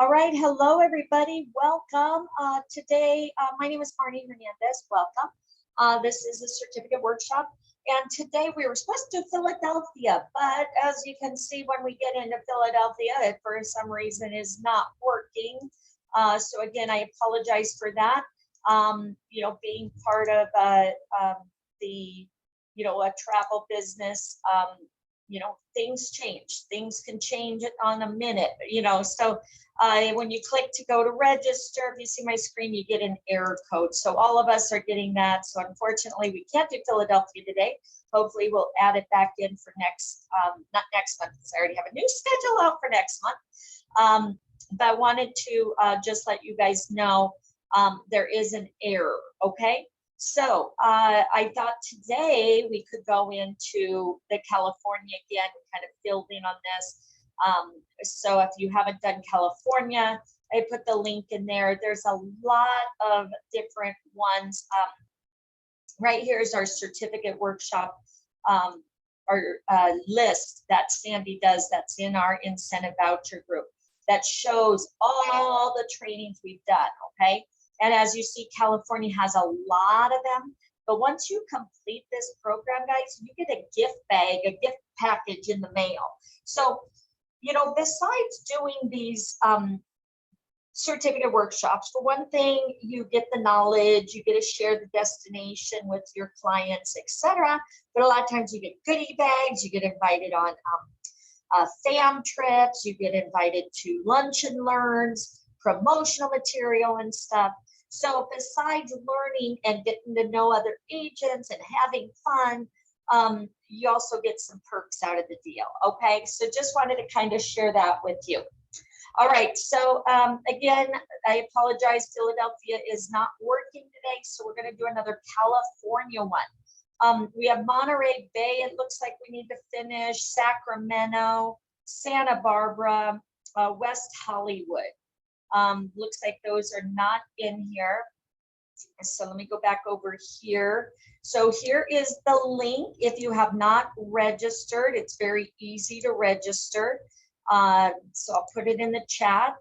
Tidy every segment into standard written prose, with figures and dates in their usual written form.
All right, hello everybody. Welcome. Today, my name is Marnie Hernandez. Welcome. This is a certificate workshop, and today we were supposed to do Philadelphia, but as you can see, when we get into Philadelphia, it for some reason is not working. So again, I apologize for that. Being part of the a travel business. Things change. Things can change on a minute. So. When you click to go to register, if you see my screen, you get an error code. So all of us are getting that. So unfortunately, we can't do Philadelphia today. Hopefully, we'll add it back in for not next month, because I already have a new schedule out for next month. But I wanted to just let you guys know there is an error, okay? So I thought today we could go into the California again, kind of filled in on this. So if you haven't done California, I put the link in there. There's a lot of different ones. Right here is our certificate workshop, our list that Sandy does that's in our incentive voucher group that shows all the trainings we've done, okay? And as you see, California has a lot of them. But once you complete this program, guys, you get a gift bag, a gift package in the mail. So besides doing these certificate workshops, for one thing, you get the knowledge, you get to share the destination with your clients, etc. But a lot of times you get goodie bags, you get invited on fam trips, you get invited to lunch and learns, promotional material and stuff. So besides learning and getting to know other agents and having fun, you also get some perks out of the deal, okay? So just wanted to kind of share that with you. All right, so again, I apologize, Philadelphia is not working today, so we're gonna do another California one. We have Monterey Bay, it looks like we need to finish, Sacramento, Santa Barbara, West Hollywood. Looks like those are not in here. So let me go back over here. So here is the link. If you have not registered, it's very easy to register. So I'll put it in the chat.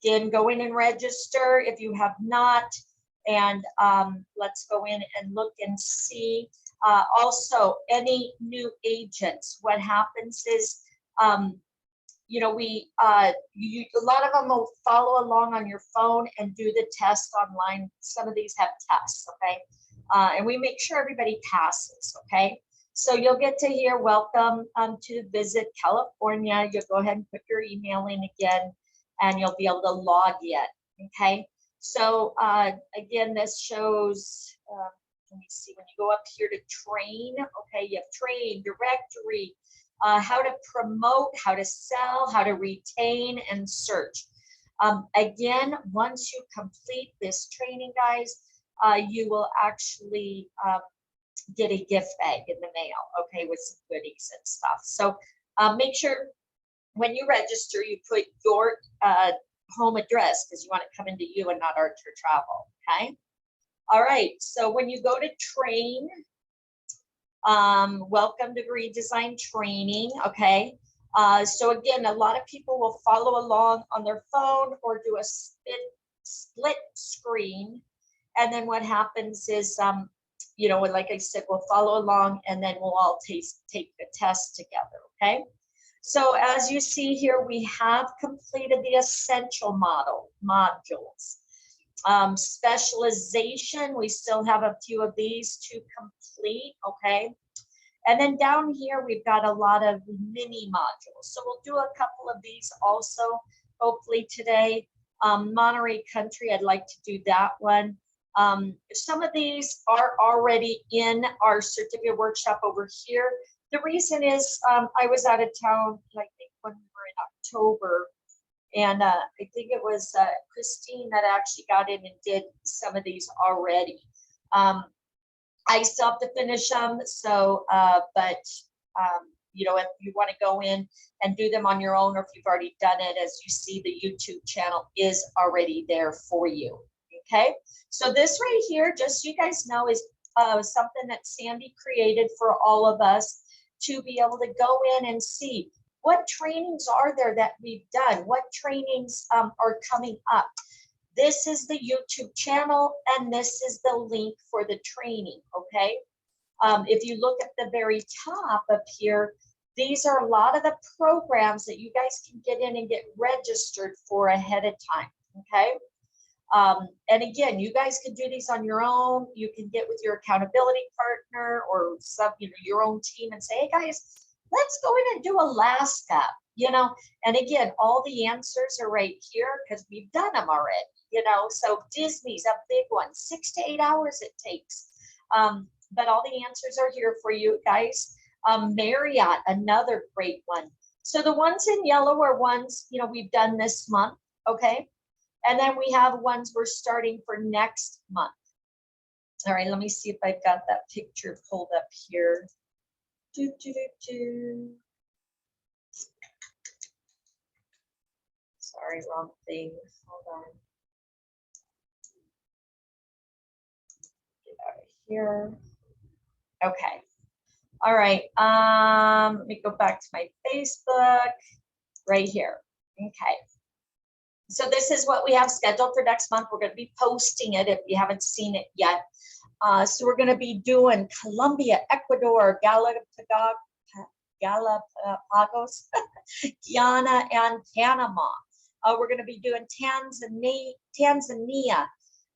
Again, go in and register if you have not. And let's go in and look and see. Also, any new agents, what happens is, a lot of them will follow along on your phone and do the test online. Some of these have tests, okay? And we make sure everybody passes, okay? So you'll get to hear, welcome to visit California. You'll go ahead and put your email in again, and you'll be able to log in, okay? So again, this shows, let me see, when you go up here to train, okay, you have train, directory, how to promote, how to sell, how to retain and search. Again, once you complete this training, guys, you will actually get a gift bag in the mail, okay, with some goodies and stuff. So make sure when you register, you put your home address, because you want it coming to you and not Archer Travel, okay? All right, so when you go to train, welcome to redesign training, okay? So again, a lot of people will follow along on their phone or do a split screen. And then what happens is, like I said, we'll follow along and then we'll all take the test together, okay? So as you see here, we have completed the essential modules. Specialization, we still have a few of these to complete, okay? And then down here, we've got a lot of mini modules. So we'll do a couple of these also, hopefully today. Monterey Country, I'd like to do that one. Some of these are already in our certificate workshop over here. The reason is I was out of town, I think when we were in October, and I think it was Christine that actually got in and did some of these already. I still have to finish them, so, if you want to go in and do them on your own, or if you've already done it, as you see, the YouTube channel is already there for you, okay? So this right here, just so you guys know, is something that Sandy created for all of us to be able to go in and see what trainings are there that we've done? What trainings are coming up? This is the YouTube channel, and this is the link for the training, okay? If you look at the very top up here, these are a lot of the programs that you guys can get in and get registered for ahead of time, okay? And again, you guys can do these on your own. You can get with your accountability partner or some, your own team and say, hey guys, let's go in and do a last step, and again, all the answers are right here because we've done them already, so Disney's a big one, 6 to 8 hours it takes. But all the answers are here for you guys. Marriott, another great one. So the ones in yellow are ones, we've done this month, okay? And then we have ones we're starting for next month. All right, let me see if I've got that picture pulled up here. Sorry, wrong thing. Hold on. Get out of here. Okay. All right. Let me go back to my Facebook right here. Okay. So this is what we have scheduled for next month. We're going to be posting it if you haven't seen it yet. So we're going to be doing Colombia, Ecuador, Galapagos, Guyana, and Panama. We're going to be doing Tanzania,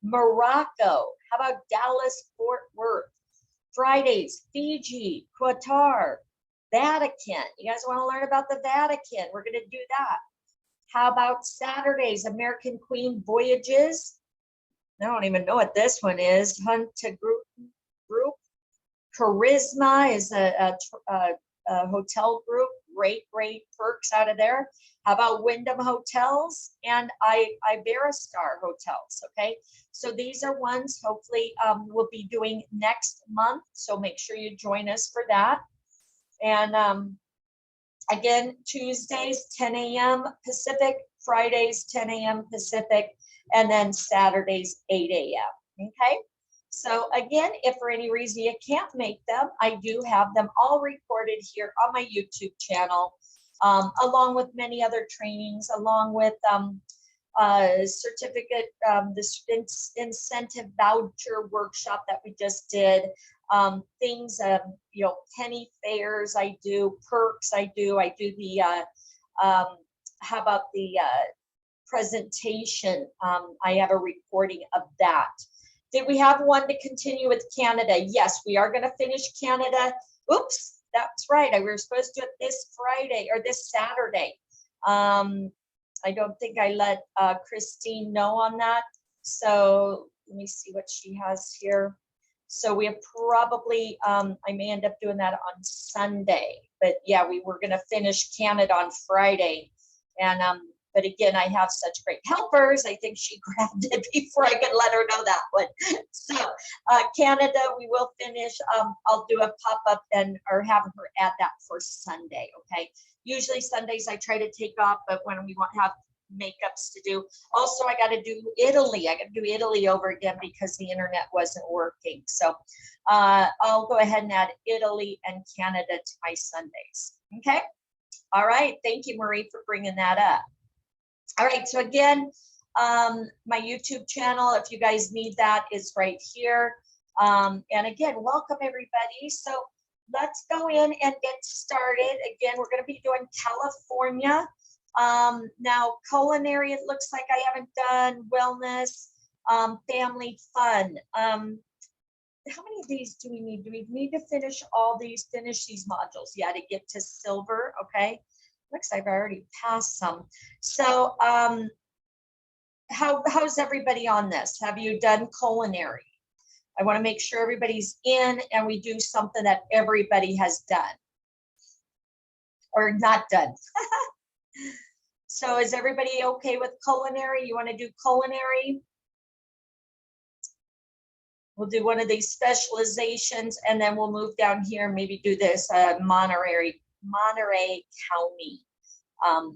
Morocco. How about Dallas, Fort Worth? Fridays, Fiji, Qatar, Vatican. You guys want to learn about the Vatican? We're going to do that. How about Saturdays, American Queen Voyages? I don't even know what this one is. Hunt to group. Charisma is a hotel group. Great perks out of there. How about Wyndham Hotels and Iberostar Hotels? Okay, so these are ones hopefully we'll be doing next month. So make sure you join us for that. And again, Tuesdays 10 a.m. Pacific, Fridays 10 a.m. Pacific, and then Saturdays 8 a.m. Okay. So again, if for any reason you can't make them, I do have them all recorded here on my YouTube channel, along with many other trainings, along with certificate, this incentive voucher workshop that we just did, things, penny fairs I do, perks I do the, how about the presentation? I have a recording of that. Did we have one to continue with Canada? Yes, we are going to finish Canada. Oops, that's right. We were supposed to do it this Friday or this Saturday. I don't think I let Christine know on that. So let me see what she has here. So we have probably, I may end up doing that on Sunday. But yeah, we were going to finish Canada on Friday. And but again, I have such great helpers. I think she grabbed it before I could let her know that one. So Canada, we will finish. I'll do a pop-up or have her add that for Sunday, okay? Usually Sundays I try to take off, but when we want to have makeups to do. Also, I got to do Italy. I got to do Italy over again because the internet wasn't working. So I'll go ahead and add Italy and Canada to my Sundays, okay? All right, thank you, Marie, for bringing that up. All right, so again, my YouTube channel, if you guys need that, is right here. And again, welcome everybody. So let's go in and get started. Again, we're going to be doing California. Now, culinary, it looks like I haven't done. Wellness, family fun. How many of these do we need? Do we need to finish all these, finish these modules? Yeah, to get to silver, okay. Looks like I've already passed some. So how's everybody on this? Have you done culinary? I want to make sure everybody's in and we do something that everybody has done or not done. So is everybody okay with culinary? You want to do culinary? We'll do one of these specializations and then we'll move down here and maybe do this Monterey County,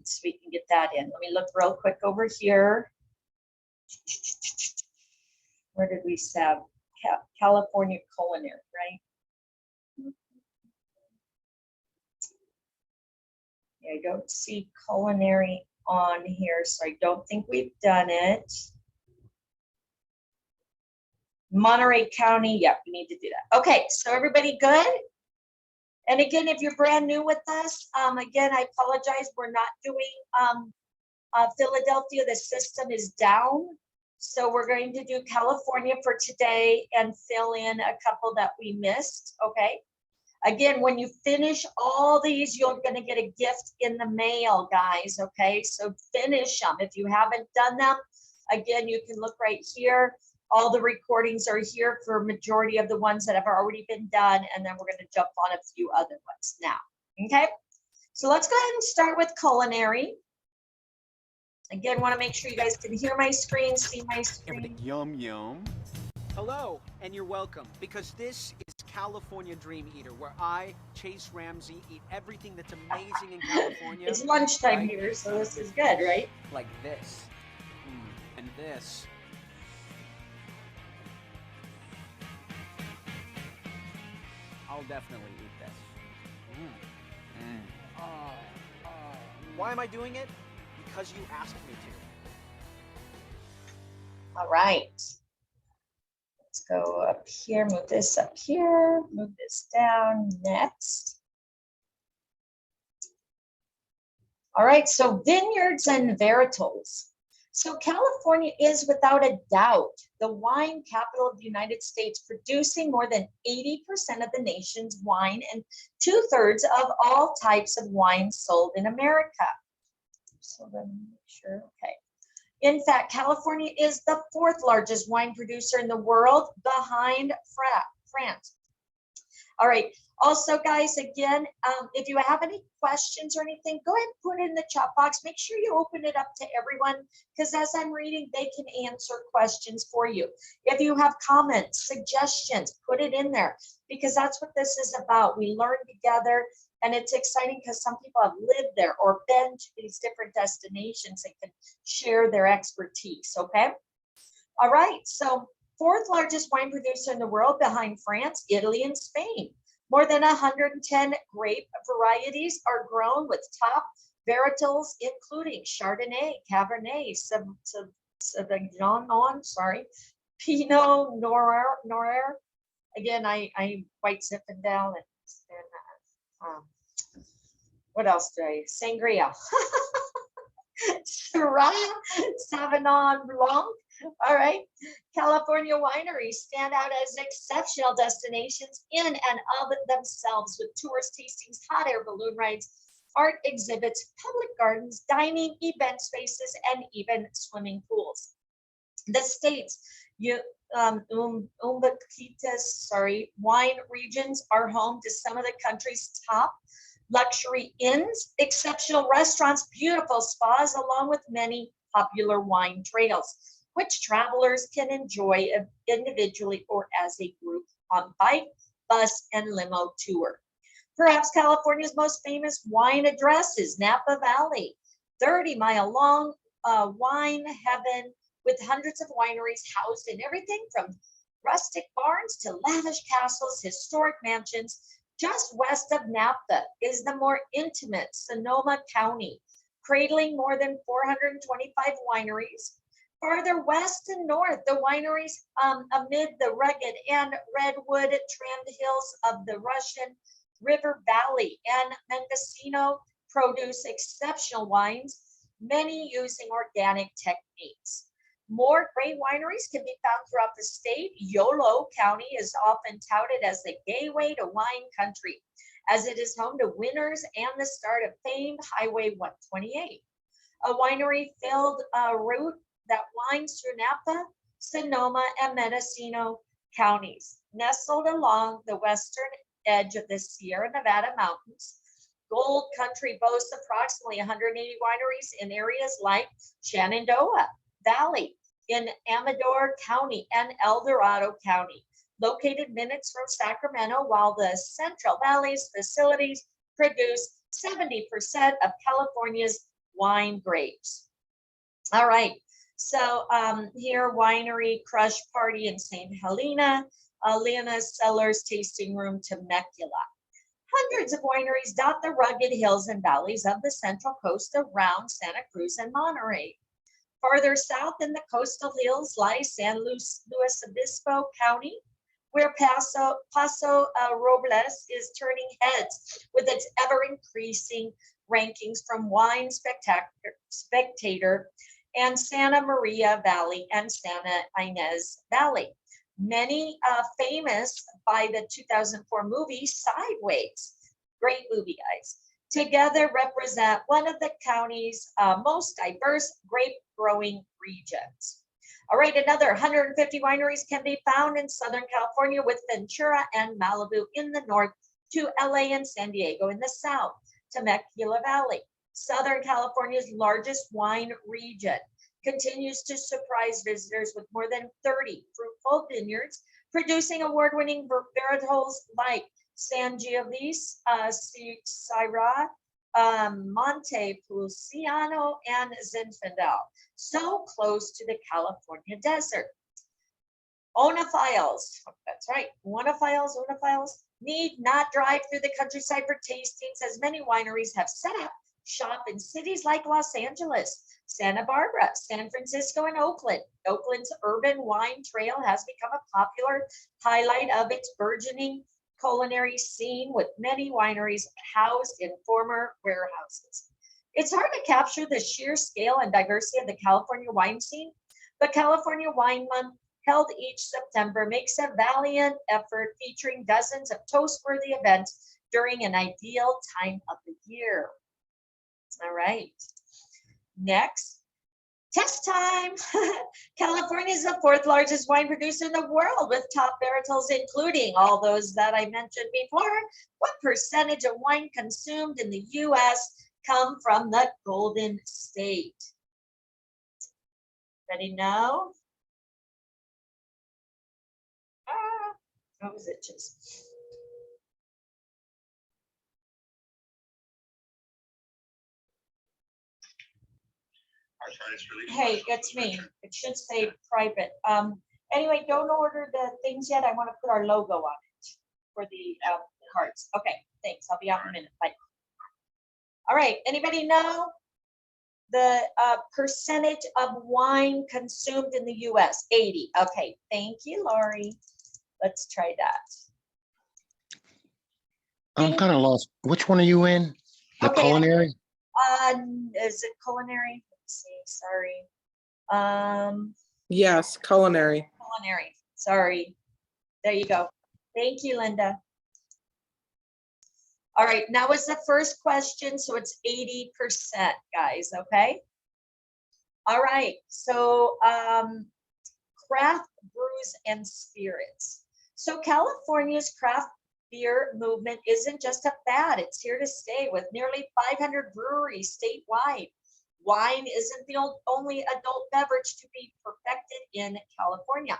so we can get that in. Let me look real quick over here. Where did we have California culinary, right? I don't see culinary on here, so I don't think we've done it. Monterey County, yep, we need to do that. Okay, so everybody good? And again, if you're brand new with us, again, I apologize, we're not doing Philadelphia, the system is down. So we're going to do California for today and fill in a couple that we missed, okay? Again, when you finish all these, you're gonna get a gift in the mail, guys, okay? So finish them. If you haven't done them, again, you can look right here. All the recordings are here for majority of the ones that have already been done, and then we're gonna jump on a few other ones now, okay? So let's go ahead and start with culinary. Again, wanna make sure you guys can hear my screen, see my screen. Yum, yum. Hello, and you're welcome, because this is California Dream Eater, where I, Chase Ramsey, eat everything that's amazing in California. It's lunchtime right? here, so this is good, right? Like this. And this. I'll definitely eat this. Why am I doing it? Because you asked me to. All right. Let's go up here, move this up here, move this down, next. All right, so vineyards and varietals. So California is without a doubt the wine capital of the United States, producing more than 80% of the nation's wine and 2/3 of all types of wine sold in America. So let me make sure, okay. In fact, California is the 4th largest wine producer in the world, behind France. All right. Also, guys, again, if you have any questions or anything, go ahead and put it in the chat box. Make sure you open it up to everyone, because as I'm reading, they can answer questions for you. If you have comments, suggestions, put it in there, because that's what this is about. We learn together, and it's exciting because some people have lived there or been to these different destinations and can share their expertise, okay? All right, so 4th largest wine producer in the world, behind France, Italy, and Spain. More than 110 grape varieties are grown, with top varietals including Chardonnay, Cabernet, Sauvignon, sorry, Pinot Noir. Again, I white sipping down and what else do I? Sangria. Syrah, Sauvignon Blanc. All right. California wineries stand out as exceptional destinations in and of themselves, with tourist tastings, hot air balloon rides, art exhibits, public gardens, dining, event spaces, and even swimming pools. The state's wine regions are home to some of the country's top luxury inns, exceptional restaurants, beautiful spas, along with many popular wine trails, which travelers can enjoy individually or as a group on bike, bus, and limo tour. Perhaps California's most famous wine address is Napa Valley, 30-mile long wine heaven, with hundreds of wineries housed in everything from rustic barns to lavish castles, historic mansions. Just west of Napa is the more intimate Sonoma County, cradling more than 425 wineries. Farther west and north, the wineries amid the rugged and redwood trimmed hills of the Russian River Valley and Mendocino produce exceptional wines, many using organic techniques. More great wineries can be found throughout the state. Yolo County is often touted as the gateway to wine country, as it is home to winners and the start of famed Highway 128, a winery-filled route that winds through Napa, Sonoma, and Mendocino counties. Nestled along the western edge of the Sierra Nevada mountains, Gold Country boasts approximately 180 wineries in areas like Shenandoah Valley, in Amador County, and El Dorado County, located minutes from Sacramento, while the Central Valley's facilities produce 70% of California's wine grapes. All right, so here, Winery Crush Party in St. Helena, Lena's Cellars Tasting Room, Temecula. Hundreds of wineries dot the rugged hills and valleys of the Central Coast around Santa Cruz and Monterey. Farther south in the coastal hills lies San Luis Obispo County, where Paso Robles is turning heads with its ever-increasing rankings from Wine Spectator and Santa Maria Valley and Santa Ynez Valley. Many famous by the 2004 movie Sideways. Great movie, guys. Together represent one of the county's most diverse grape growing regions. All right, another 150 wineries can be found in Southern California, with Ventura and Malibu in the north, to LA and San Diego in the south, Temecula Valley. Southern California's largest wine region continues to surprise visitors with more than 30 fruitful vineyards, producing award-winning varietals like Sangiovese, Syrah, Montepulciano, and Zinfandel, so close to the California desert. Onophiles, that's right, onophiles need not drive through the countryside for tastings, as many wineries have set up shop in cities like Los Angeles, Santa Barbara, San Francisco, and Oakland. Oakland's urban wine trail has become a popular highlight of its burgeoning culinary scene, with many wineries housed in former warehouses. It's hard to capture the sheer scale and diversity of the California wine scene, but California Wine Month, held each September, makes a valiant effort, featuring dozens of toast-worthy events during an ideal time of the year. All right, next, test time. California is the fourth largest wine producer in the world, with top varietals including all those that I mentioned before. What percentage of wine consumed in the US come from the Golden State? Anybody know? What was it just? Hey, it's me. It should say private. Anyway, don't order the things yet. I want to put our logo on it for the cards. Okay, thanks. I'll be out in a minute. Bye. All right. Anybody know the percentage of wine consumed in the U.S.? 80. Okay. Thank you, Lori. Let's try that. I'm kind of lost. Which one are you in? The Okay. culinary? Is it culinary? Let's see. Sorry. Yes, culinary. Culinary. Sorry. There you go. Thank you, Linda. All right, now is the first question, so it's 80%, guys, okay? All right, so craft brews and spirits. So California's craft beer movement isn't just a fad, it's here to stay, with nearly 500 breweries statewide. Wine isn't the only adult beverage to be perfected in California.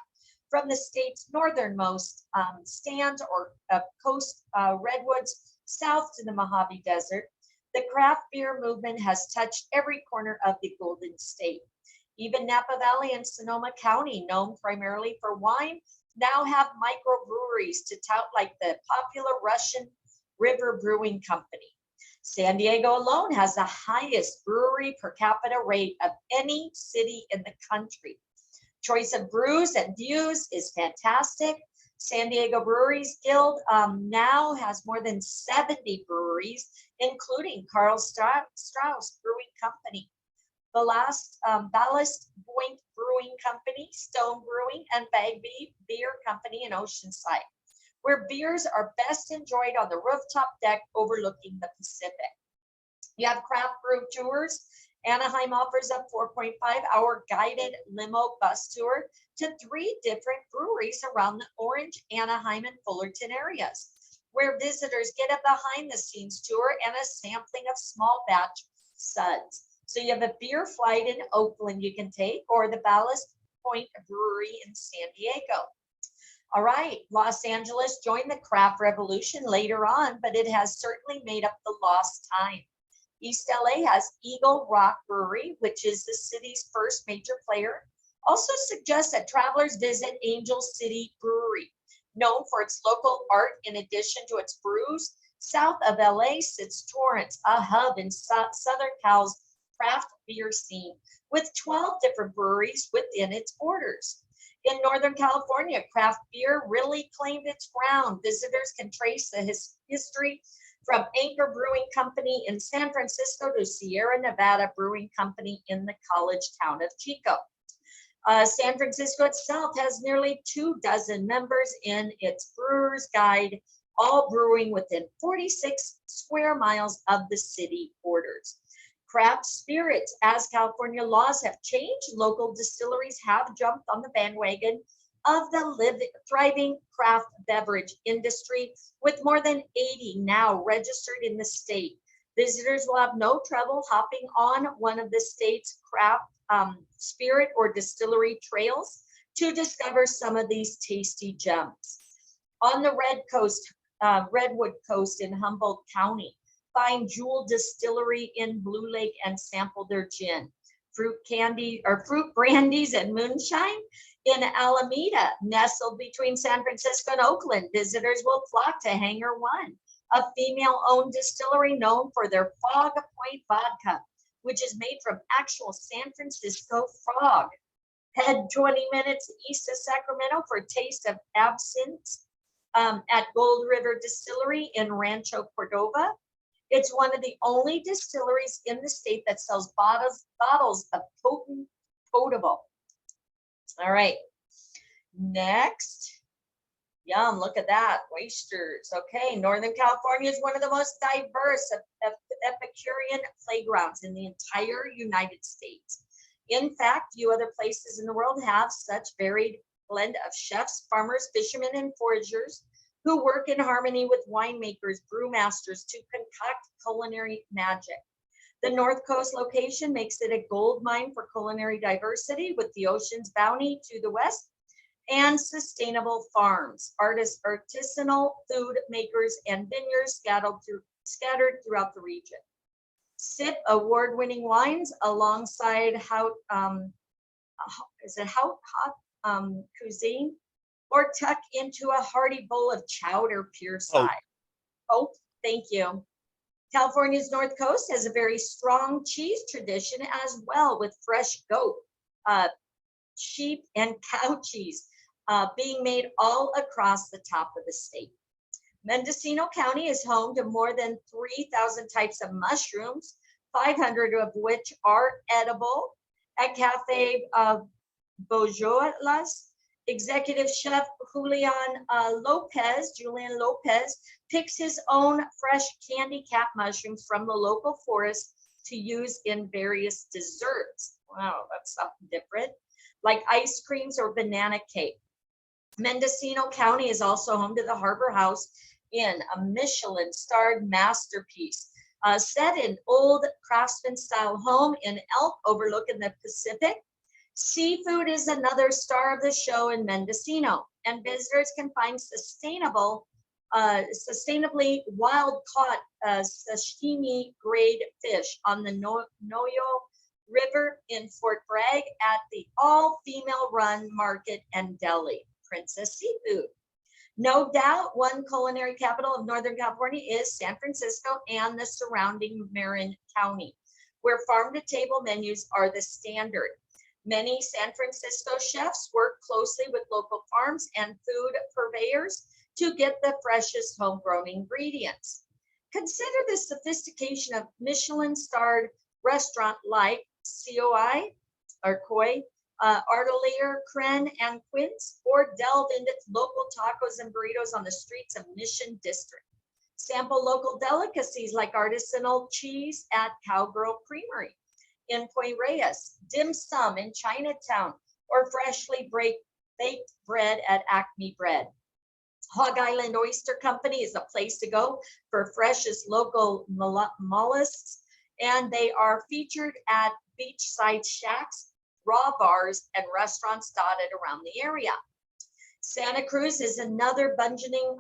From the state's northernmost stands or coast redwoods south to the Mojave Desert, the craft beer movement has touched every corner of the Golden State. Even Napa Valley and Sonoma County, known primarily for wine, now have microbreweries to tout, like the popular Russian River Brewing Company. San Diego alone has the highest brewery per capita rate of any city in the country. Choice of brews and views is fantastic. San Diego Breweries Guild now has more than 70 breweries, including Carl Strauss Brewing Company, Ballast Point Brewing Company, Stone Brewing, and Bagby Beer Company in Oceanside, where beers are best enjoyed on the rooftop deck overlooking the Pacific. You have craft brew tours. Anaheim offers a 4.5-hour guided limo bus tour to 3 different breweries around the Orange, Anaheim, and Fullerton areas, where visitors get a behind-the-scenes tour and a sampling of small batch suds. So you have a beer flight in Oakland you can take, or the Ballast Point Brewery in San Diego. All right, Los Angeles joined the craft revolution later on, but it has certainly made up the lost time. East LA has Eagle Rock Brewery, which is the city's first major player. Also suggests that travelers visit Angel City Brewery, known for its local art in addition to its brews. South of LA sits Torrance, a hub in Southern Cal's craft beer scene with 12 different breweries within its borders. In Northern California, craft beer really claimed its ground. Visitors can trace the history from Anchor Brewing Company in San Francisco to Sierra Nevada Brewing Company in the college town of Chico. San Francisco itself has nearly 24 members in its Brewer's Guide, all brewing within 46 square miles of the city borders. Craft spirits, as California laws have changed, local distilleries have jumped on the bandwagon of the thriving craft beverage industry, with more than 80 now registered in the state. Visitors will have no trouble hopping on one of the state's craft spirit or distillery trails to discover some of these tasty gems. On the Redwood Coast in Humboldt County, find Jewel Distillery in Blue Lake and sample their gin. Fruit brandies and moonshine in Alameda, nestled between San Francisco and Oakland. Visitors will flock to Hangar One, a female-owned distillery known for their Fog Point vodka, which is made from actual San Francisco frog. Head 20 minutes east of Sacramento for a taste of absinthe at Gold River Distillery in Rancho Cordova. It's one of the only distilleries in the state that sells bottles of potent potable. All right, next. Yum, look at that, oysters. Okay, Northern California is one of the most diverse of Epicurean playgrounds in the entire United States. In fact, few other places in the world have such varied blend of chefs, farmers, fishermen, and foragers who work in harmony with winemakers, brewmasters to concoct culinary magic. The North Coast location makes it a gold mine for culinary diversity, with the ocean's bounty to the west and sustainable farms, artisanal food makers, and vineyards scattered throughout the region. Sip award-winning wines alongside hot cuisine, or tuck into a hearty bowl of chowder pure side. Oh, thank you. California's North Coast has a very strong cheese tradition as well, with fresh goat, sheep, and cow cheese being made all across the top of the state. Mendocino County is home to more than 3,000 types of mushrooms, 500 of which are edible. At Cafe Bojolas, executive chef Julian Lopez picks his own fresh candy cap mushrooms from the local forest to use in various desserts. Wow, that's something different, like ice creams or banana cake. Mendocino County is also home to the Harbor House Inn, a Michelin-starred masterpiece set in old craftsman-style home in Elk overlooking the Pacific. Seafood is another star of the show in Mendocino, and visitors can find sustainably wild-caught sashimi-grade fish on the Noyo River in Fort Bragg at the all-female-run market and deli, Princess Seafood. No doubt, one culinary capital of Northern California is San Francisco and the surrounding Marin County, where farm-to-table menus are the standard. Many San Francisco chefs work closely with local farms and food purveyors to get the freshest homegrown ingredients. Consider the sophistication of Michelin-starred restaurant like Koi, Artelier, Kren, and Quince, or delve into local tacos and burritos on the streets of Mission District. Sample local delicacies like artisanal cheese at Cowgirl Creamery in Point Reyes, dim sum in Chinatown, or freshly baked bread at Acme Bread. Hog Island Oyster Company is a place to go for freshest local mollusks, and they are featured at beachside shacks, raw bars, and restaurants dotted around the area. Santa Cruz is another burgeoning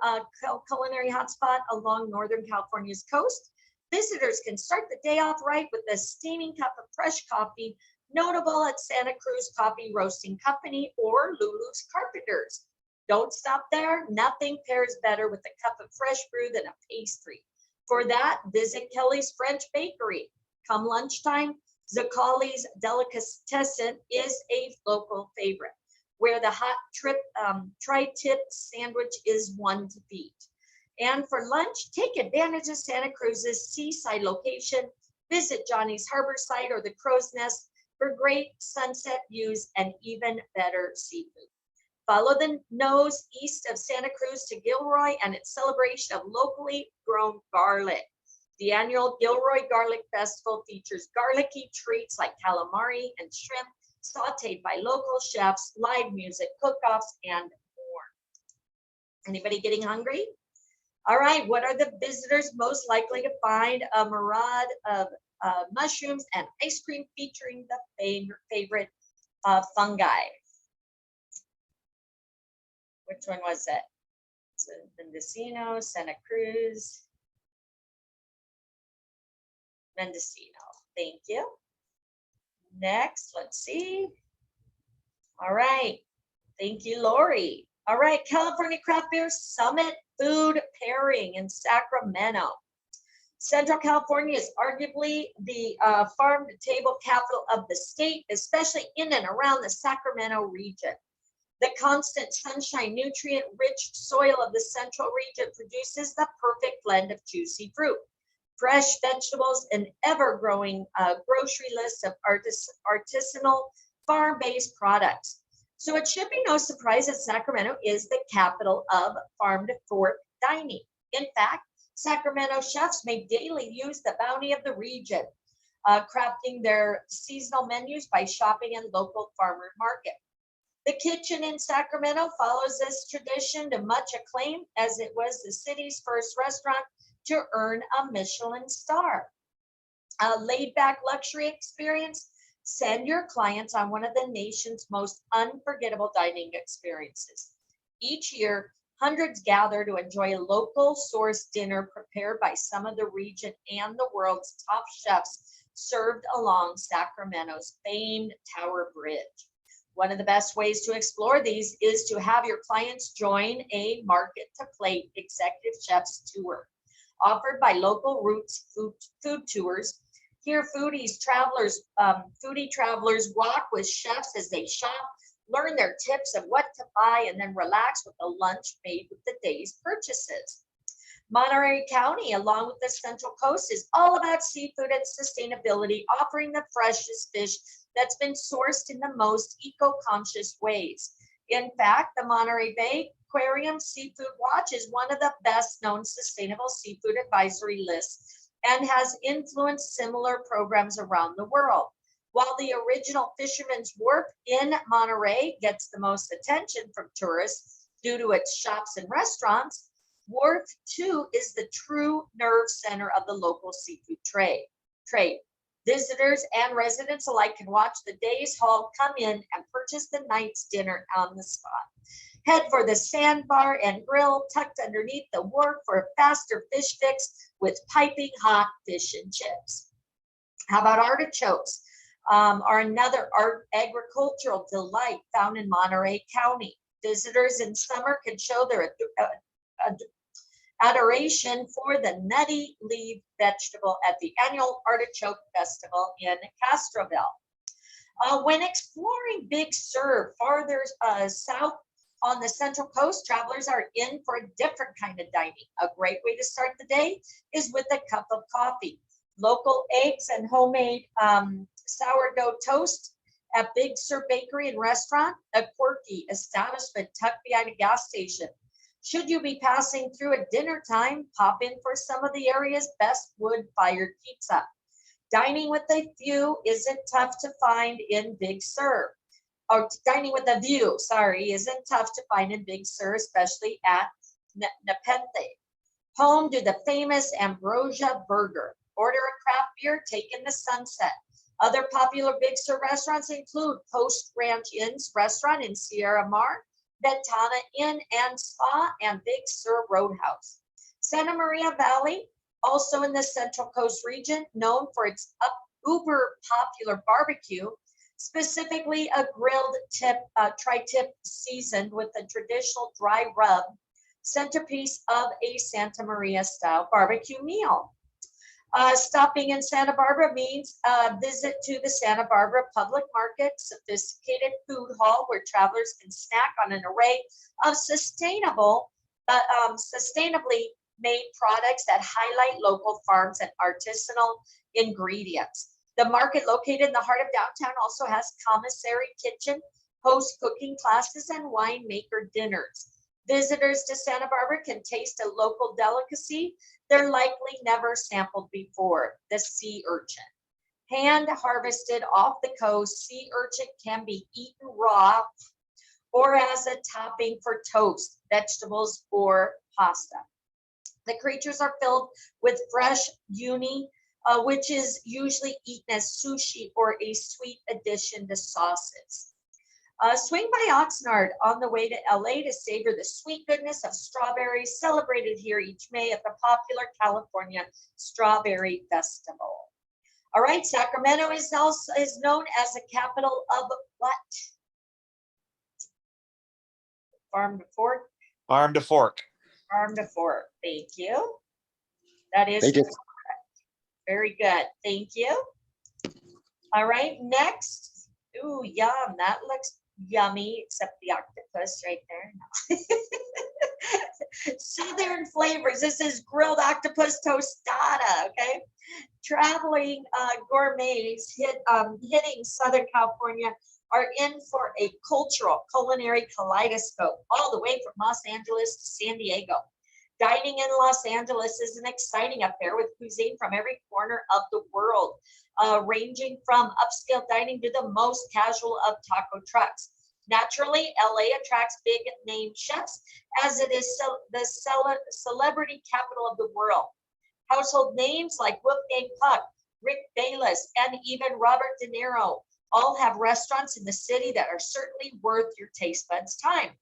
culinary hotspot along Northern California's coast. Visitors can start the day off right with a steaming cup of fresh coffee, notable at Santa Cruz Coffee Roasting Company or Lulu's Carpenters. Don't stop there. Nothing pairs better with a cup of fresh brew than a pastry. For that, visit Kelly's French Bakery. Come lunchtime, Zaccali's Delicatessen is a local favorite, where the hot tri-tip sandwich is one to beat. And for lunch, take advantage of Santa Cruz's seaside location. Visit Johnny's Harbor Site or the Crow's Nest for great sunset views and even better seafood. Follow the nose east of Santa Cruz to Gilroy and its celebration of locally grown garlic. The annual Gilroy Garlic Festival features garlicky treats like calamari and shrimp sauteed by local chefs, live music, cook-offs, and more. Anybody getting hungry? All right, what are the visitors most likely to find? A mirage of mushrooms and ice cream featuring the favorite fungi. Which one was it? So Mendocino, Santa Cruz, Mendocino. Thank you. Next, let's see. All right. Thank you, Lori. All right, California Craft Beer Summit Food Pairing in Sacramento. Central California is arguably the farm-to-table capital of the state, especially in and around the Sacramento region. The constant sunshine, nutrient-rich soil of the central region produces the perfect blend of juicy fruit, fresh vegetables, and ever-growing grocery list of artisanal farm-based products. So it should be no surprise that Sacramento is the capital of farm-to-fork dining. In fact, Sacramento chefs may daily use the bounty of the region, crafting their seasonal menus by shopping in local farmer market. The kitchen in Sacramento follows this tradition to much acclaim, as it was the city's first restaurant to earn a Michelin star. A laid-back luxury experience. Send your clients on one of the nation's most unforgettable dining experiences. Each year, hundreds gather to enjoy a local source dinner prepared by some of the region and the world's top chefs, served along Sacramento's famed Tower Bridge. One of the best ways to explore these is to have your clients join a market to plate executive chef's tour, offered by local roots food tours. Here, foodie travelers walk with chefs as they shop, learn their tips of what to buy, and then relax with a lunch made with the day's purchases. Monterey County, along with the Central Coast, is all about seafood and sustainability, offering the freshest fish that's been sourced in the most eco-conscious ways. In fact, the Monterey Bay Aquarium Seafood Watch is one of the best-known sustainable seafood advisory lists and has influenced similar programs around the world. While the original Fisherman's Wharf in Monterey gets the most attention from tourists due to its shops and restaurants, Wharf 2 is the true nerve center of the local seafood trade. Visitors and residents alike can watch the day's haul come in and purchase the night's dinner on the spot. Head for the sandbar and grill tucked underneath the wharf for a faster fish fix with piping hot fish and chips. How about artichokes? Are another agricultural delight found in Monterey County. Visitors in summer can show their adoration for the nutty leaf vegetable at the annual Artichoke Festival in Castroville. When exploring Big Sur farther south on the Central Coast, travelers are in for a different kind of dining. A great way to start the day is with a cup of coffee. Local eggs and homemade sourdough toast at Big Sur Bakery and Restaurant, a quirky establishment tucked behind a gas station. Should you be passing through at dinner time, pop in for some of the area's best wood-fired pizza. Dining with a view isn't tough to find in Big Sur. Or dining with a view, isn't tough to find in Big Sur, especially at Nepenthe, home to the famous Ambrosia Burger. Order a craft beer, take in the sunset. Other popular Big Sur restaurants include Post Ranch Inn's restaurant in Sierra Mar, Ventana Inn and Spa, and Big Sur Roadhouse. Santa Maria Valley, also in the Central Coast region, known for its uber popular barbecue, specifically a grilled tri-tip seasoned with a traditional dry rub, centerpiece of a Santa Maria style barbecue meal. Stopping in Santa Barbara means a visit to the Santa Barbara Public Market, sophisticated food hall where travelers can snack on an array of sustainably made products that highlight local farms and artisanal ingredients. The market, located in the heart of downtown, also has commissary kitchen, host cooking classes, and winemaker dinners. Visitors to Santa Barbara can taste a local delicacy they're likely never sampled before, the sea urchin. Hand harvested off the coast, sea urchin can be eaten raw or as a topping for toast, vegetables, or pasta. The creatures are filled with fresh uni, which is usually eaten as sushi or a sweet addition to sauces. Swing by Oxnard on the way to LA to savor the sweet goodness of strawberries celebrated here each May at the popular California Strawberry Festival. All right, Sacramento is known as the capital of what? Farm to fork? Farm to fork. Farm to fork. Thank you. That is They just, correct. Very good. Thank you. All right, next. Ooh, yum. That looks yummy, except the octopus right there. No. Southern flavors. This is grilled octopus tostada. Okay. Traveling gourmets hitting Southern California are in for a cultural culinary kaleidoscope all the way from Los Angeles to San Diego. Dining in Los Angeles is an exciting affair with cuisine from every corner of the world, ranging from upscale dining to the most casual of taco trucks. Naturally, LA attracts big name chefs as it is the celebrity capital of the world. Household names like Wolfgang Puck, Rick Bayless, and even Robert De Niro all have restaurants in the city that are certainly worth your taste buds' time.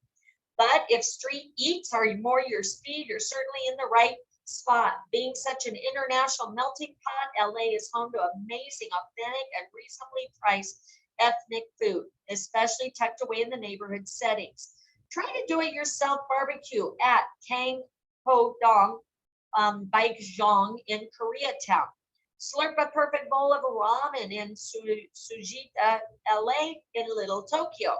But if street eats are more your speed, you're certainly in the right spot. Being such an international melting pot, LA is home to amazing, authentic, and reasonably priced ethnic food, especially tucked away in the neighborhood settings. Try to do it yourself barbecue at Kang Ho Dong Baekjeong in Koreatown. Slurp a perfect bowl of ramen in Sujita, LA in Little Tokyo.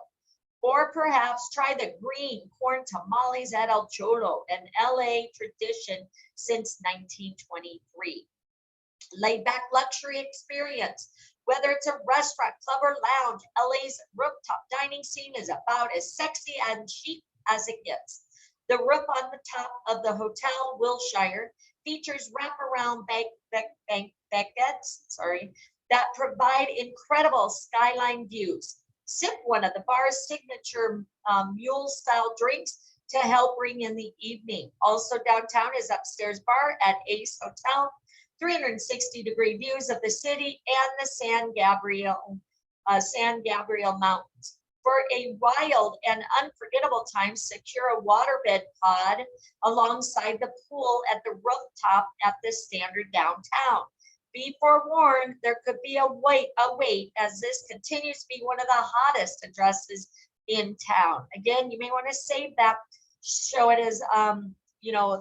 Or perhaps try the green corn tamales at El Cholo, an LA tradition since 1923. Laid back luxury experience. Whether it's a restaurant, club, or lounge, LA's rooftop dining scene is about as sexy and chic as it gets. The roof on the top of the Hotel Wilshire features wraparound banquettes, that provide incredible skyline views. Sip one of the bar's signature mule-style drinks to help bring in the evening. Also downtown is upstairs bar at Ace Hotel, 360-degree views of the city and the San Gabriel Mountains. For a wild and unforgettable time, secure a waterbed pod alongside the pool at the rooftop at the Standard downtown. Be forewarned, there could be a wait as this continues to be one of the hottest addresses in town. Again, you may want to save that, show it as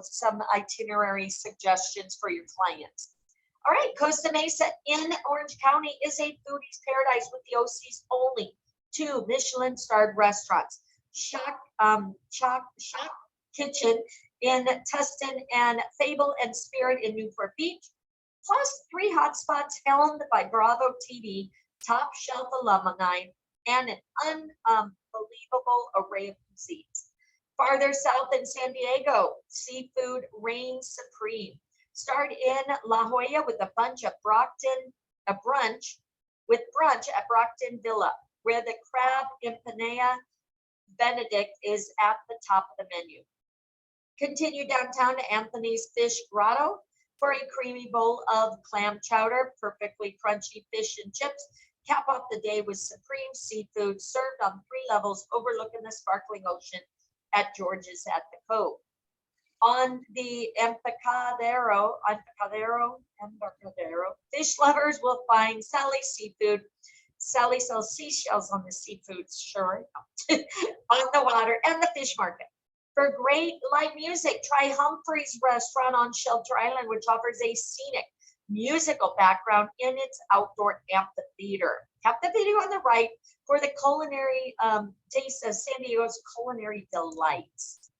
some itinerary suggestions for your clients. All right, Costa Mesa in Orange County is a foodie's paradise with the OC's only 2 Michelin-starred restaurants, Shock Kitchen in Tustin and Fable and Spirit in Newport Beach, plus 3 hotspots helmed by Bravo TV, top shelf alumni, and an unbelievable array of cuisines. Farther south in San Diego, seafood reigns supreme. Start in La Jolla with a brunch at Brockton Villa, where the crab empanada Benedict is at the top of the menu. Continue downtown to Anthony's Fish Grotto for a creamy bowl of clam chowder, perfectly crunchy fish and chips. Cap off the day with supreme seafood served on 3 levels overlooking the sparkling ocean at George's at the Cove. On the Embarcadero, fish lovers will find Sally's Seafood. Sally sells seashells on the seafood, sure, on the water and the fish market. For great live music, try Humphrey's Restaurant on Shelter Island, which offers a scenic musical background in its outdoor amphitheater. Tap the video on the right for the culinary taste of San Diego's culinary delights.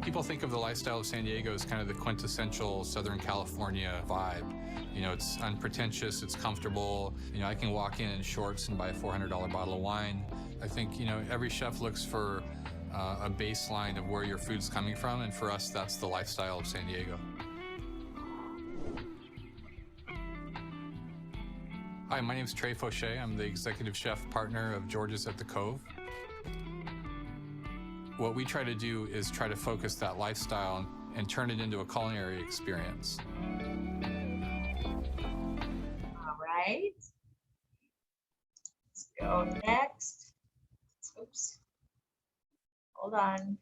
People think of the lifestyle of San Diego as kind of the quintessential Southern California vibe. You know, it's unpretentious, it's comfortable. You know, I can walk in shorts and buy a $400 bottle of wine. I think, you know, every chef looks for a baseline of where your food's coming from, and for us, that's the lifestyle of San Diego. Hi, my name is Trey Fauché. I'm the executive chef partner of George's at the Cove. What we try to do is try to focus that lifestyle and turn it into a culinary experience. All right. Let's go next. Oops. Hold on.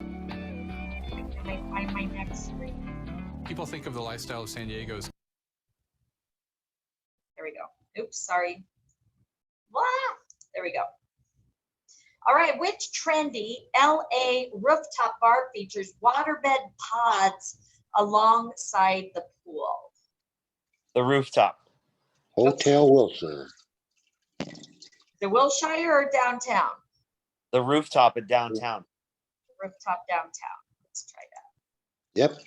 Can I find my next screen? People think of the lifestyle of San Diego as There we go. Oops, sorry. What? There we go. All right, which trendy LA rooftop bar features waterbed pods alongside the pool? The Rooftop. Hotel Wilson. The Wilshire or downtown? The Rooftop at downtown. Rooftop downtown. Let's try that. Yep.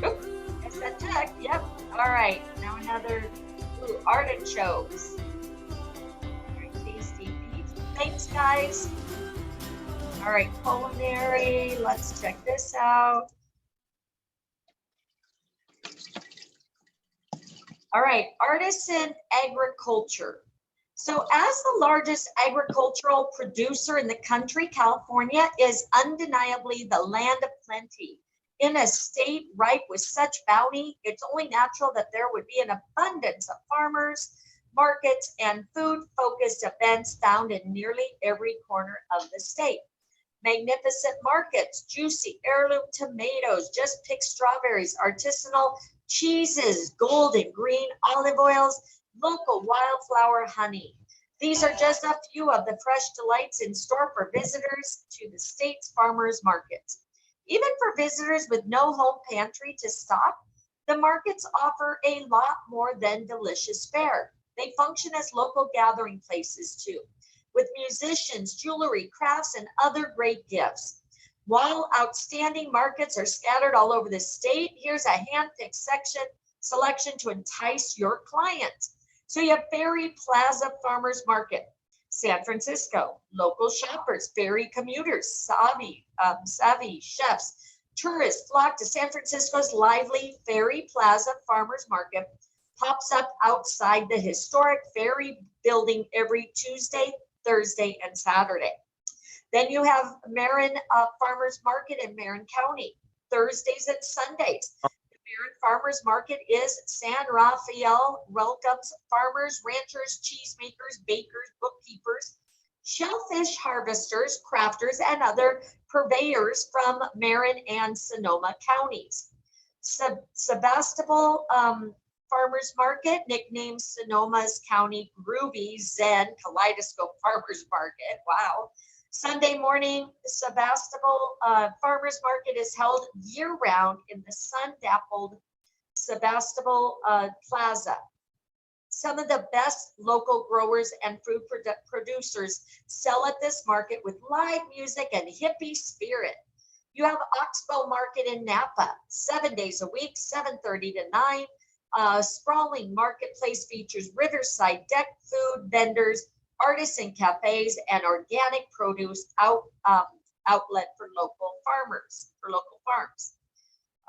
Oop, guess that check. Yep. All right, now another artichokes. Very tasty. Thanks, guys. All right, culinary. Let's check this out. All right, artisan agriculture. So as the largest agricultural producer in the country, California is undeniably the land of plenty. In a state ripe with such bounty, it's only natural that there would be an abundance of farmers, markets, and food-focused events found in nearly every corner of the state. Magnificent markets, juicy heirloom tomatoes, just picked strawberries, artisanal cheeses, golden green olive oils, local wildflower honey. These are just a few of the fresh delights in store for visitors to the state's farmers markets. Even for visitors with no home pantry to stop, the markets offer a lot more than delicious fare. They function as local gathering places too, with musicians, jewelry, crafts, and other great gifts. While outstanding markets are scattered all over the state, here's a hand-picked selection to entice your clients. So you have Ferry Plaza Farmers Market, San Francisco, local shoppers, ferry commuters, savvy chefs, tourists flock to San Francisco's lively Ferry Plaza Farmers Market, pops up outside the historic Ferry building every Tuesday, Thursday, and Saturday. Then you have Marin Farmers Market in Marin County, Thursdays and Sundays. The Marin Farmers Market is San Rafael welcomes farmers, ranchers, cheesemakers, bakers, bookkeepers, shellfish harvesters, crafters, and other purveyors from Marin and Sonoma counties. Sebastopol Farmers Market, nicknamed Sonoma's County Groovy Zen Kaleidoscope Farmers Market. Wow. Sunday morning, Sebastopol Farmers Market is held year-round in the sun-dappled Sebastopol Plaza. Some of the best local growers and food producers sell at this market with live music and hippie spirit. You have Oxbow Market in Napa, 7 days a week, 7:30 to 9. Sprawling marketplace features riverside deck food vendors, artisan cafes, and organic produce outlet for local farms.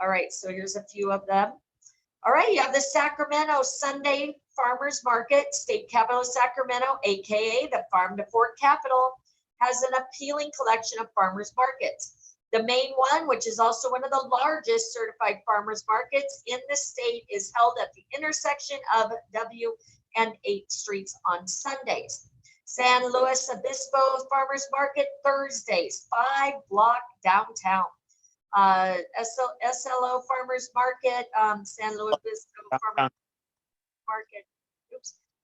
All right, so here's a few of them. All right, you have the Sacramento Sunday Farmers Market, state capital of Sacramento, AKA the Farm to Fork capital, has an appealing collection of farmers markets. The main one, which is also one of the largest certified farmers markets in the state, is held at the intersection of W and 8th Streets on Sundays. San Luis Obispo Farmers Market, Thursdays, 5-block downtown. SLO Farmers Market, San Luis Obispo Farmers Market,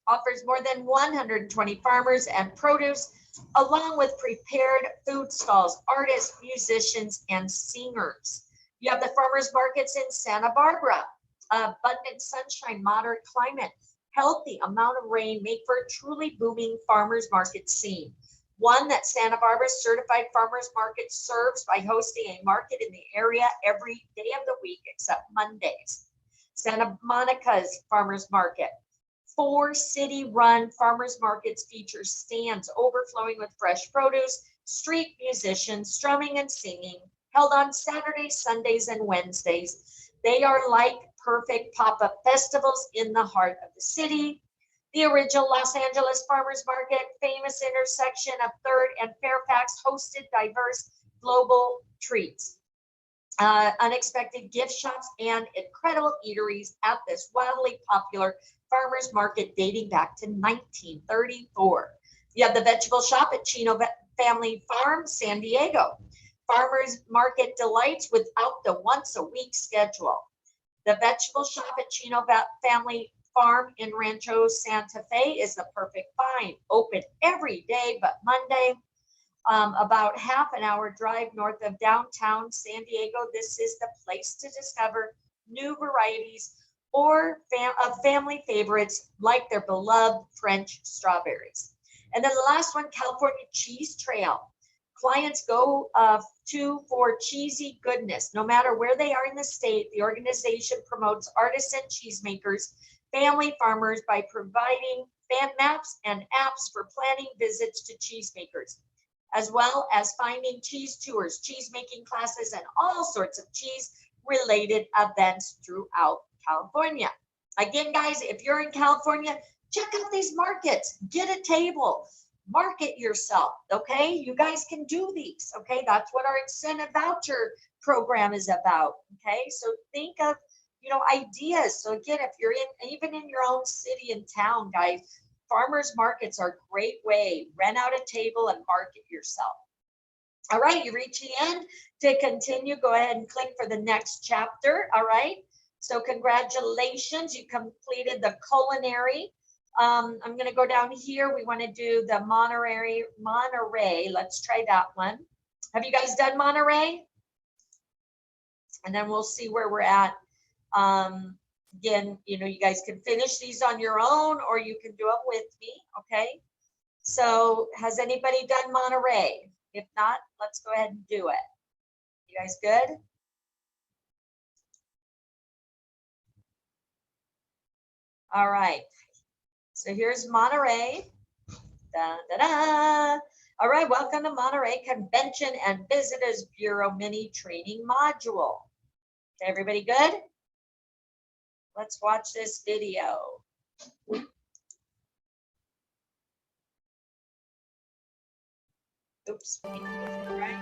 offers more than 120 farmers and produce, along with prepared food stalls, artists, musicians, and singers. You have the farmers markets in Santa Barbara. Abundant sunshine, moderate climate, healthy amount of rain make for a truly booming farmers market scene. One that Santa Barbara Certified Farmers Market serves by hosting a market in the area every day of the week except Mondays. Santa Monica's Farmers Market. 4 city-run farmers markets feature stands overflowing with fresh produce, street musicians strumming and singing, held on Saturdays, Sundays, and Wednesdays. They are like perfect pop-up festivals in the heart of the city. The original Los Angeles Farmers Market, famous intersection of 3rd and Fairfax, hosted diverse global treats, unexpected gift shops, and incredible eateries at this wildly popular farmers market dating back to 1934. You have the vegetable shop at Chino Family Farm, San Diego. Farmers market delights without the once-a-week schedule. The vegetable shop at Chino Family Farm in Rancho Santa Fe is the perfect find. Open every day but Monday. About half an hour drive north of downtown San Diego. This is the place to discover new varieties or family favorites like their beloved French strawberries. And then the last one, California Cheese Trail. Clients go to for cheesy goodness. No matter where they are in the state, the organization promotes artisan cheesemakers, family farmers by providing fan maps and apps for planning visits to cheesemakers, as well as finding cheese tours, cheese making classes, and all sorts of cheese related events throughout California. Again, guys, if you're in California, check out these markets, get a table, market yourself, okay? You guys can do these, okay? That's what our incentive voucher program is about, okay? So think of, ideas. So again, if you're even in your own city and town, guys, farmers markets are a great way. Rent out a table and market yourself. All right, you reach the end. To continue, go ahead and click for the next chapter, all right? So congratulations, you completed the culinary. I'm going to go down here. We want to do the Monterey. Let's try that one. Have you guys done Monterey? And then we'll see where we're at. Again, you guys can finish these on your own or you can do it with me, okay? So has anybody done Monterey? If not, let's go ahead and do it. You guys good? All right. So here's Monterey. Da, da, da. All right, welcome to Monterey Convention and Visitors Bureau mini training module. Okay, everybody good? Let's watch this video. Oops. Right.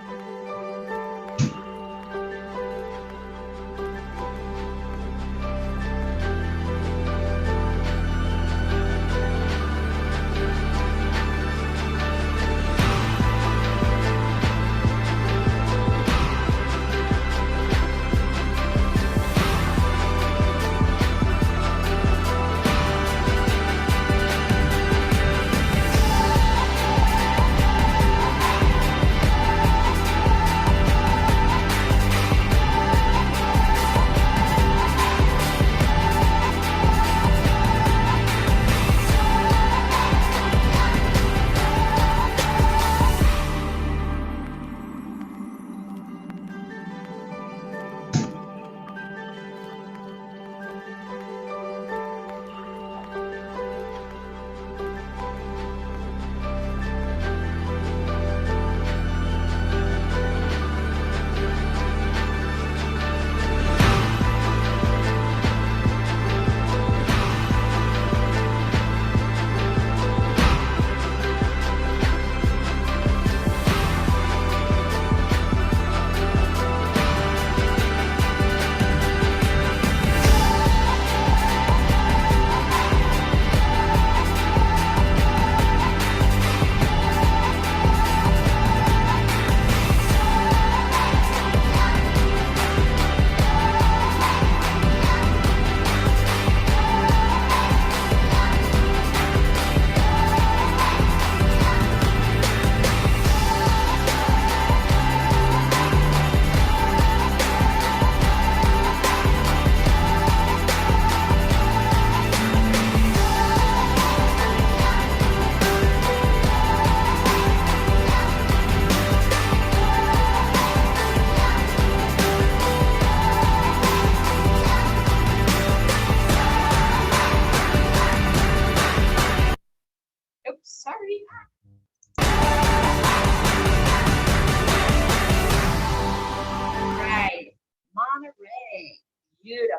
Beautiful,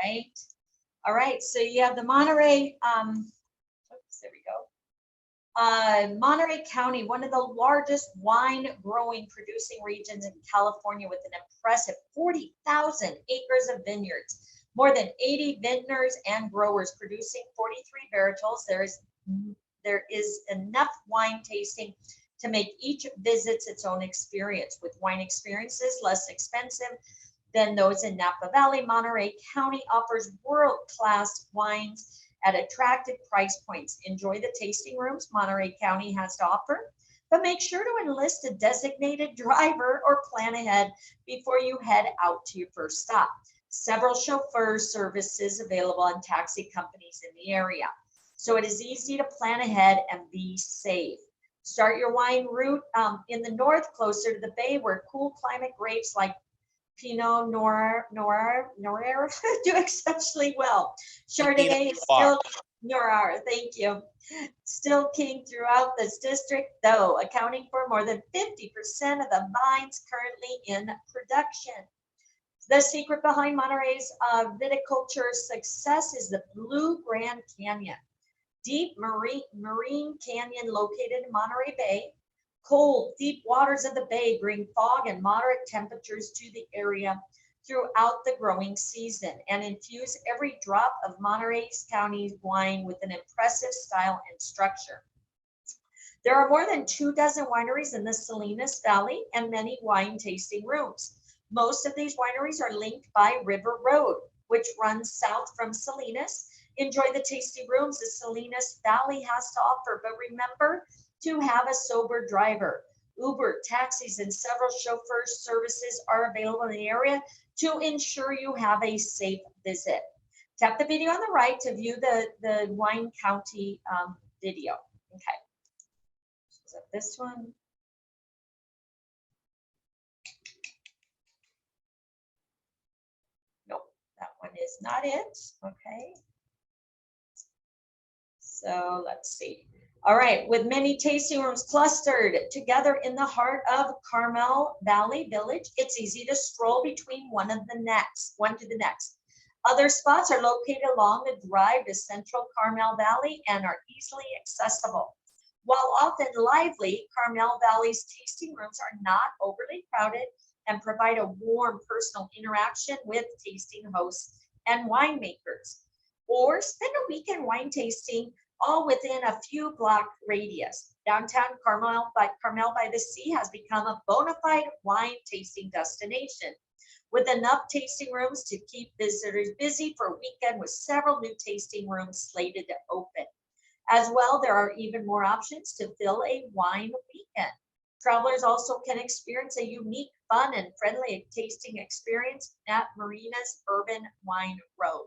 right? All right, so you have the Monterey, oops, there we go. Monterey County, one of the largest wine growing producing regions in California with an impressive 40,000 acres of vineyards. More than 80 vintners and growers producing 43 varietals. There is enough wine tasting to make each visit its own experience, with wine experiences less expensive than those in Napa Valley. Monterey County offers world-class wines at attractive price points. Enjoy the tasting rooms Monterey County has to offer, but make sure to enlist a designated driver or plan ahead before you head out to your first stop. Several chauffeur services available on taxi companies in the area, so it is easy to plan ahead and be safe. Start your wine route in the north, closer to the bay, where cool climate grapes like Pinot Noir do exceptionally well. Chardonnay is still Noir, thank you. Still king throughout this district, though, accounting for more than 50% of the vines currently in production. The secret behind Monterey's viticulture success is the Blue Grand Canyon. Deep marine canyon located in Monterey Bay. Cold, deep waters of the bay bring fog and moderate temperatures to the area throughout the growing season and infuse every drop of Monterey County's wine with an impressive style and structure. There are more than 24 wineries in the Salinas Valley and many wine tasting rooms. Most of these wineries are linked by River Road, which runs south from Salinas. Enjoy the tasty rooms the Salinas Valley has to offer, but remember to have a sober driver. Uber, taxis, and several chauffeur services are available in the area to ensure you have a safe visit. Tap the video on the right to view the Wine County video. Okay, is that this one? Nope, that one is not it. Okay. So let's see. All right, with many tasting rooms clustered together in the heart of Carmel Valley Village, it's easy to stroll between one to the next. Other spots are located along the drive to central Carmel Valley and are easily accessible. While often lively, Carmel Valley's tasting rooms are not overly crowded and provide a warm personal interaction with tasting hosts and winemakers. Or spend a weekend wine tasting all within a few block radius. Downtown Carmel by the Sea has become a bona fide wine tasting destination, with enough tasting rooms to keep visitors busy for a weekend, with several new tasting rooms slated to open. As well, there are even more options to fill a wine weekend. Travelers also can experience a unique, fun, and friendly tasting experience at Marina's Urban Wine Row.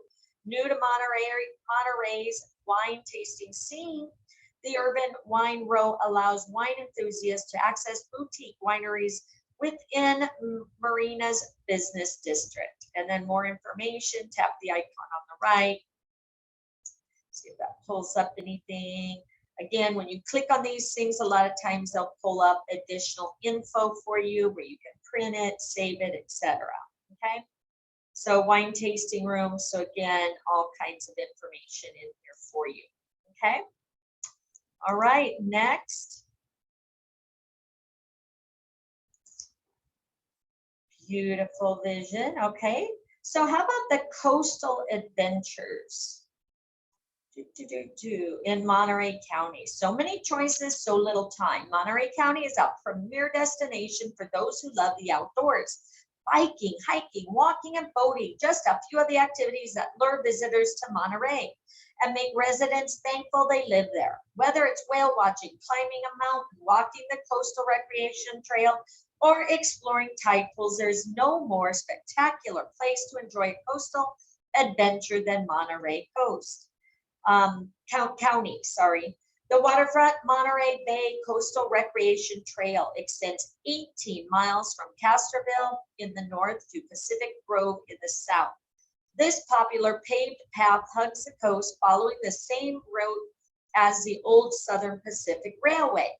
New to Monterey's wine tasting scene, the Urban Wine Row allows wine enthusiasts to access boutique wineries within Marina's business district. And then more information, tap the icon on the right. See if that pulls up anything. Again, when you click on these things, a lot of times they'll pull up additional info for you where you can print it, save it, etc. Okay. So wine tasting rooms. So again, all kinds of information in here for you. Okay. All right. Next. Beautiful vision. Okay. So how about the coastal adventures? In Monterey County. So many choices, so little time. Monterey County is a premier destination for those who love the outdoors. Biking, hiking, walking, and boating, just a few of the activities that lure visitors to Monterey and make residents thankful they live there. Whether it's whale watching, climbing a mountain, walking the coastal recreation trail, or exploring tide pools, there's no more spectacular place to enjoy a coastal adventure than Monterey County. The waterfront Monterey Bay Coastal Recreation Trail extends 18 miles from Castroville in the north to Pacific Grove in the south. This popular paved path hugs the coast, following the same route as the old Southern Pacific Railway.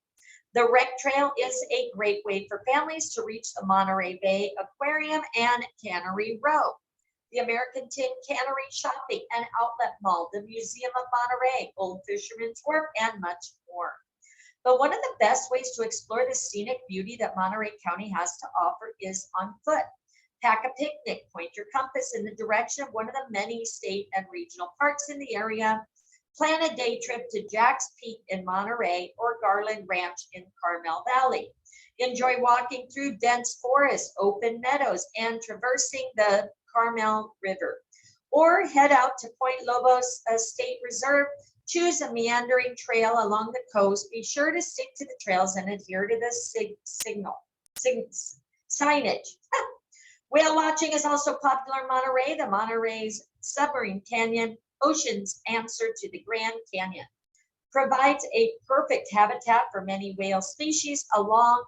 The rec trail is a great way for families to reach the Monterey Bay Aquarium and Cannery Row. the American Tin Cannery Shopping and Outlet Mall, the Museum of Monterey, Old Fisherman's Wharf, and much more. But one of the best ways to explore the scenic beauty that Monterey County has to offer is on foot. Pack a picnic, point your compass in the direction of one of the many state and regional parks in the area. Plan a day trip to Jack's Peak in Monterey or Garland Ranch in Carmel Valley. Enjoy walking through dense forests, open meadows, and traversing the Carmel River. Or head out to Point Lobos State Reserve. Choose a meandering trail along the coast. Be sure to stick to the trails and adhere to the signage. Whale watching is also popular in Monterey. The Monterey's Submarine Canyon, Ocean's answer to the Grand Canyon, provides a perfect habitat for many whale species, allowing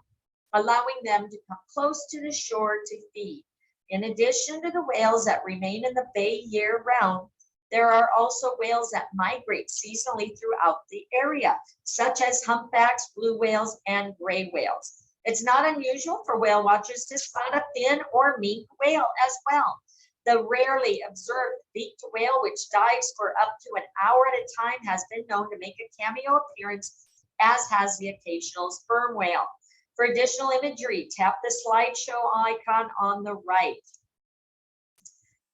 them to come close to the shore to feed. In addition to the whales that remain in the bay year-round, there are also whales that migrate seasonally throughout the area, such as humpbacks, blue whales, and gray whales. It's not unusual for whale watchers to spot a fin or mink whale as well. The rarely observed beaked whale, which dives for up to an hour at a time, has been known to make a cameo appearance, as has the occasional sperm whale. For additional imagery, tap the slideshow icon on the right.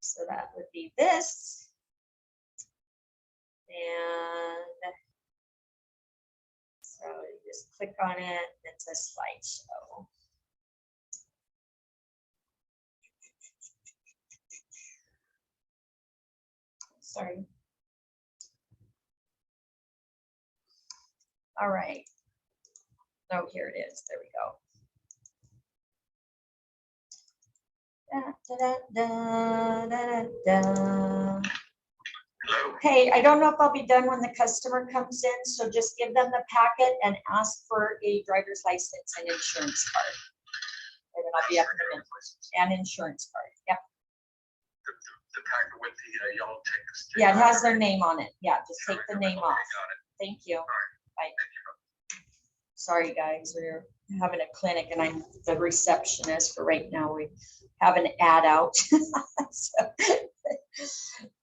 So that would be this. And so you just click on it, it's a slideshow. Sorry. All right. Oh, here it is. There we go. Da, da, da, da, da, da. Okay, I don't know if I'll be done when the customer comes in, so just give them the packet and ask for a driver's license and insurance card. And then I'll be up in a minute. And insurance card. Yep. The packet with the yellow tickets. Yeah, it has their name on it. Yeah, just take the name off. Got it. Thank you. Right. Bye. Sorry, guys, we're having a clinic and I'm the receptionist for right now. We have an ad out. So,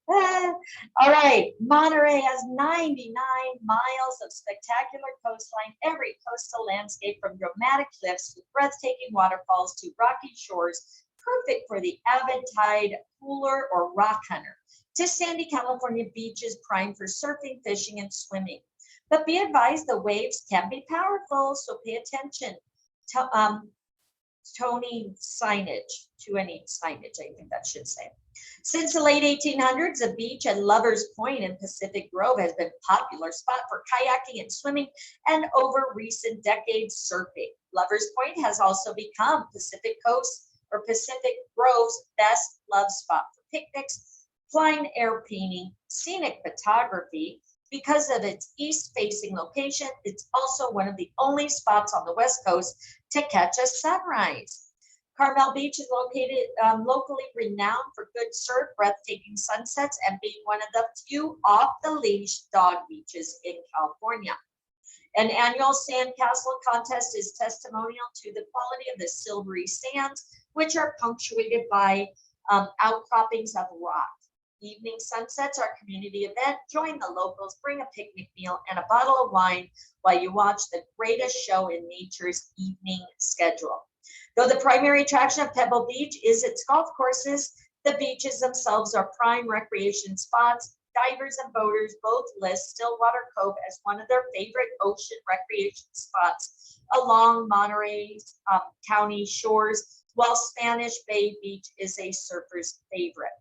all right, Monterey has 99 miles of spectacular coastline, every coastal landscape from dramatic cliffs with breathtaking waterfalls to rocky shores, perfect for the avid tide pooler or rock hunter, to sandy California beaches primed for surfing, fishing, and swimming. But be advised, the waves can be powerful, so pay attention to any signage, I think that should say. Since the late 1800s, the beach at Lovers Point in Pacific Grove has been a popular spot for kayaking and swimming, and over recent decades, surfing. Lovers Point has also become Pacific Grove's best loved spot for picnics, flying air painting, scenic photography. Because of its east-facing location, it's also one of the only spots on the West Coast to catch a sunrise. Carmel Beach is located locally renowned for good surf, breathtaking sunsets, and being one of the few off-the-leash dog beaches in California. An annual sandcastle contest is testimonial to the quality of the silvery sands, which are punctuated by outcroppings of rock. Evening sunsets are a community event. Join the locals, bring a picnic meal and a bottle of wine while you watch the greatest show in nature's evening schedule. Though the primary attraction of Pebble Beach is its golf courses, the beaches themselves are prime recreation spots. Divers and boaters both list Stillwater Cove as one of their favorite ocean recreation spots along Monterey's county shores, while Spanish Bay Beach is a surfer's favorite.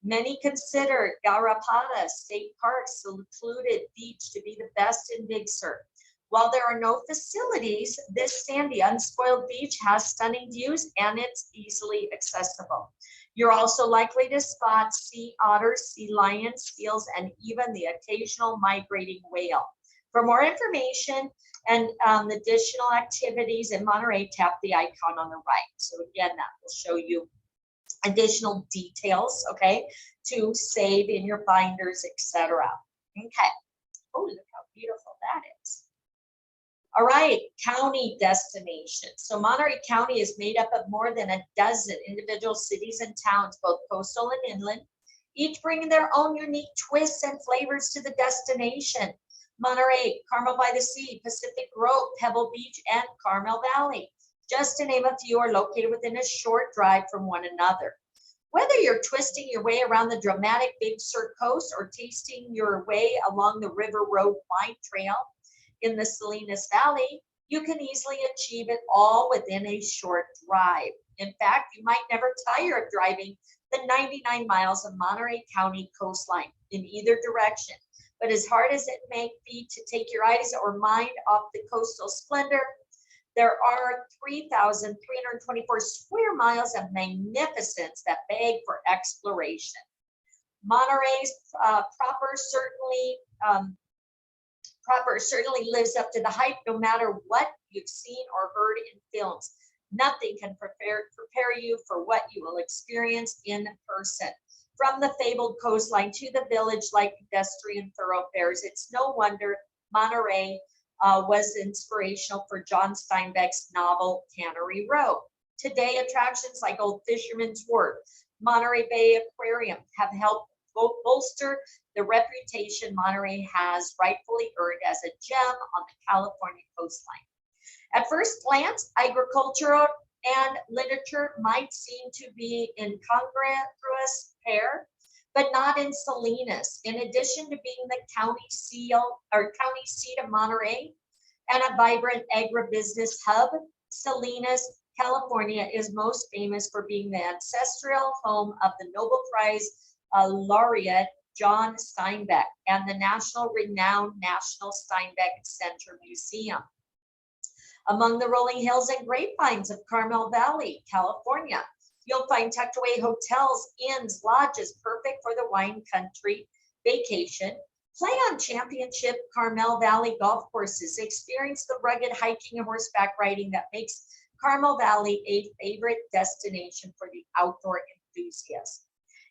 Many consider Garrapata State Park's secluded beach to be the best in Big Sur. While there are no facilities, this sandy, unspoiled beach has stunning views and it's easily accessible. You're also likely to spot sea otters, sea lions, seals, and even the occasional migrating whale. For more information and additional activities in Monterey, tap the icon on the right. So again, that will show you additional details, okay, to save in your binders, etc. Okay. Oh, look how beautiful that is. All right, county destinations. So Monterey County is made up of more than a dozen individual cities and towns, both coastal and inland, each bringing their own unique twists and flavors to the destination. Monterey, Carmel by the Sea, Pacific Grove, Pebble Beach, and Carmel Valley, just to name a few, are located within a short drive from one another. Whether you're twisting your way around the dramatic Big Sur coast or tasting your way along the River Road Wine Trail in the Salinas Valley, you can easily achieve it all within a short drive. In fact, you might never tire of driving the 99 miles of Monterey County coastline in either direction. But as hard as it may be to take your eyes or mind off the coastal splendor, there are 3,324 square miles of magnificence that beg for exploration. Monterey's proper certainly lives up to the hype, no matter what you've seen or heard in films. Nothing can prepare you for what you will experience in person. From the fabled coastline to the village-like pedestrian thoroughfares, it's no wonder Monterey was inspirational for John Steinbeck's novel Tannery Row. Today, attractions like Old Fisherman's Wharf, Monterey Bay Aquarium have helped bolster the reputation Monterey has rightfully earned as a gem on the California coastline. At first glance, agriculture and literature might seem to be incongruous pair, but not in Salinas. In addition to being the county seat of Monterey and a vibrant agribusiness hub, Salinas, California is most famous for being the ancestral home of the Nobel Prize laureate John Steinbeck and the renowned National Steinbeck Center Museum. Among the rolling hills and grapevines of Carmel Valley, California, you'll find tucked away hotels, inns, lodges, perfect for the wine country vacation. Play on championship Carmel Valley golf courses. Experience the rugged hiking and horseback riding that makes Carmel Valley a favorite destination for the outdoor enthusiast.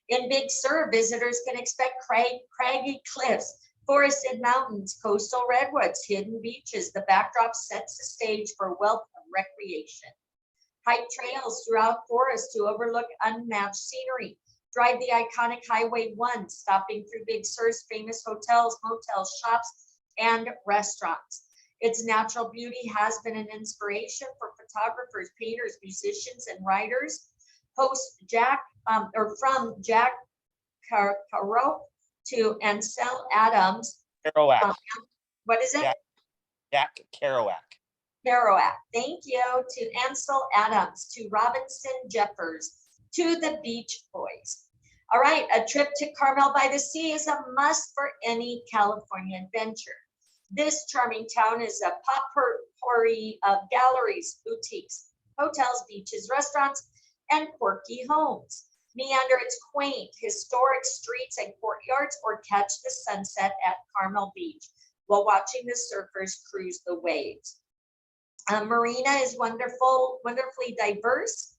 In Big Sur, visitors can expect craggy cliffs, forested mountains, coastal redwoods, hidden beaches. The backdrop sets the stage for a wealth of recreation. Hike trails throughout forests to overlook unmatched scenery. Drive the iconic Highway 1, stopping through Big Sur's famous hotels, motels, shops, and restaurants. Its natural beauty has been an inspiration for photographers, painters, musicians, and writers. Host from Jack Kerouac to Ansel Adams. Kerouac. What is it? Jack Kerouac. Kerouac. Thank you. To Ansel Adams, to Robinson Jeffers, to the Beach Boys. All right, a trip to Carmel by the Sea is a must for any California adventure. This charming town is a potpourri of galleries, boutiques, hotels, beaches, restaurants, and quirky homes. Meander its quaint, historic streets and courtyards, or catch the sunset at Carmel Beach while watching the surfers cruise the waves. Marina is wonderfully diverse,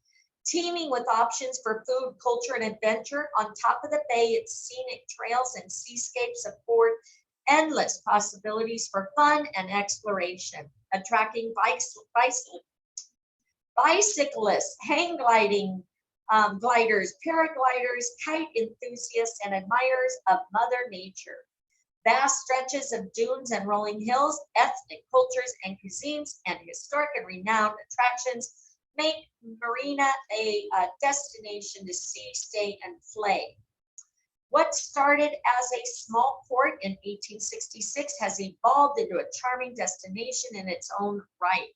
teeming with options for food, culture, and adventure. On top of the bay, its scenic trails and seascapes afford endless possibilities for fun and exploration, attracting bicyclists, hang gliders, paragliders, kite enthusiasts, and admirers of Mother Nature. Vast stretches of dunes and rolling hills, ethnic cultures and cuisines, and historic and renowned attractions make Marina a destination to see, stay, and play. What started as a small port in 1866 has evolved into a charming destination in its own right.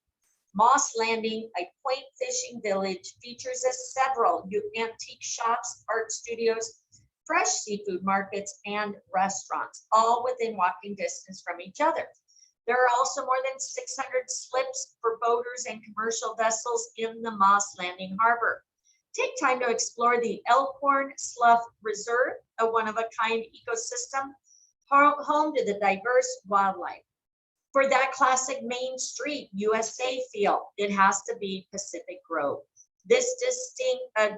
Moss Landing, a quaint fishing village, features several antique shops, art studios, fresh seafood markets, and restaurants, all within walking distance from each other. There are also more than 600 slips for boaters and commercial vessels in the Moss Landing Harbor. Take time to explore the Elkhorn Slough Reserve, a one-of-a-kind ecosystem, home to the diverse wildlife. For that classic Main Street USA feel, it has to be Pacific Grove. This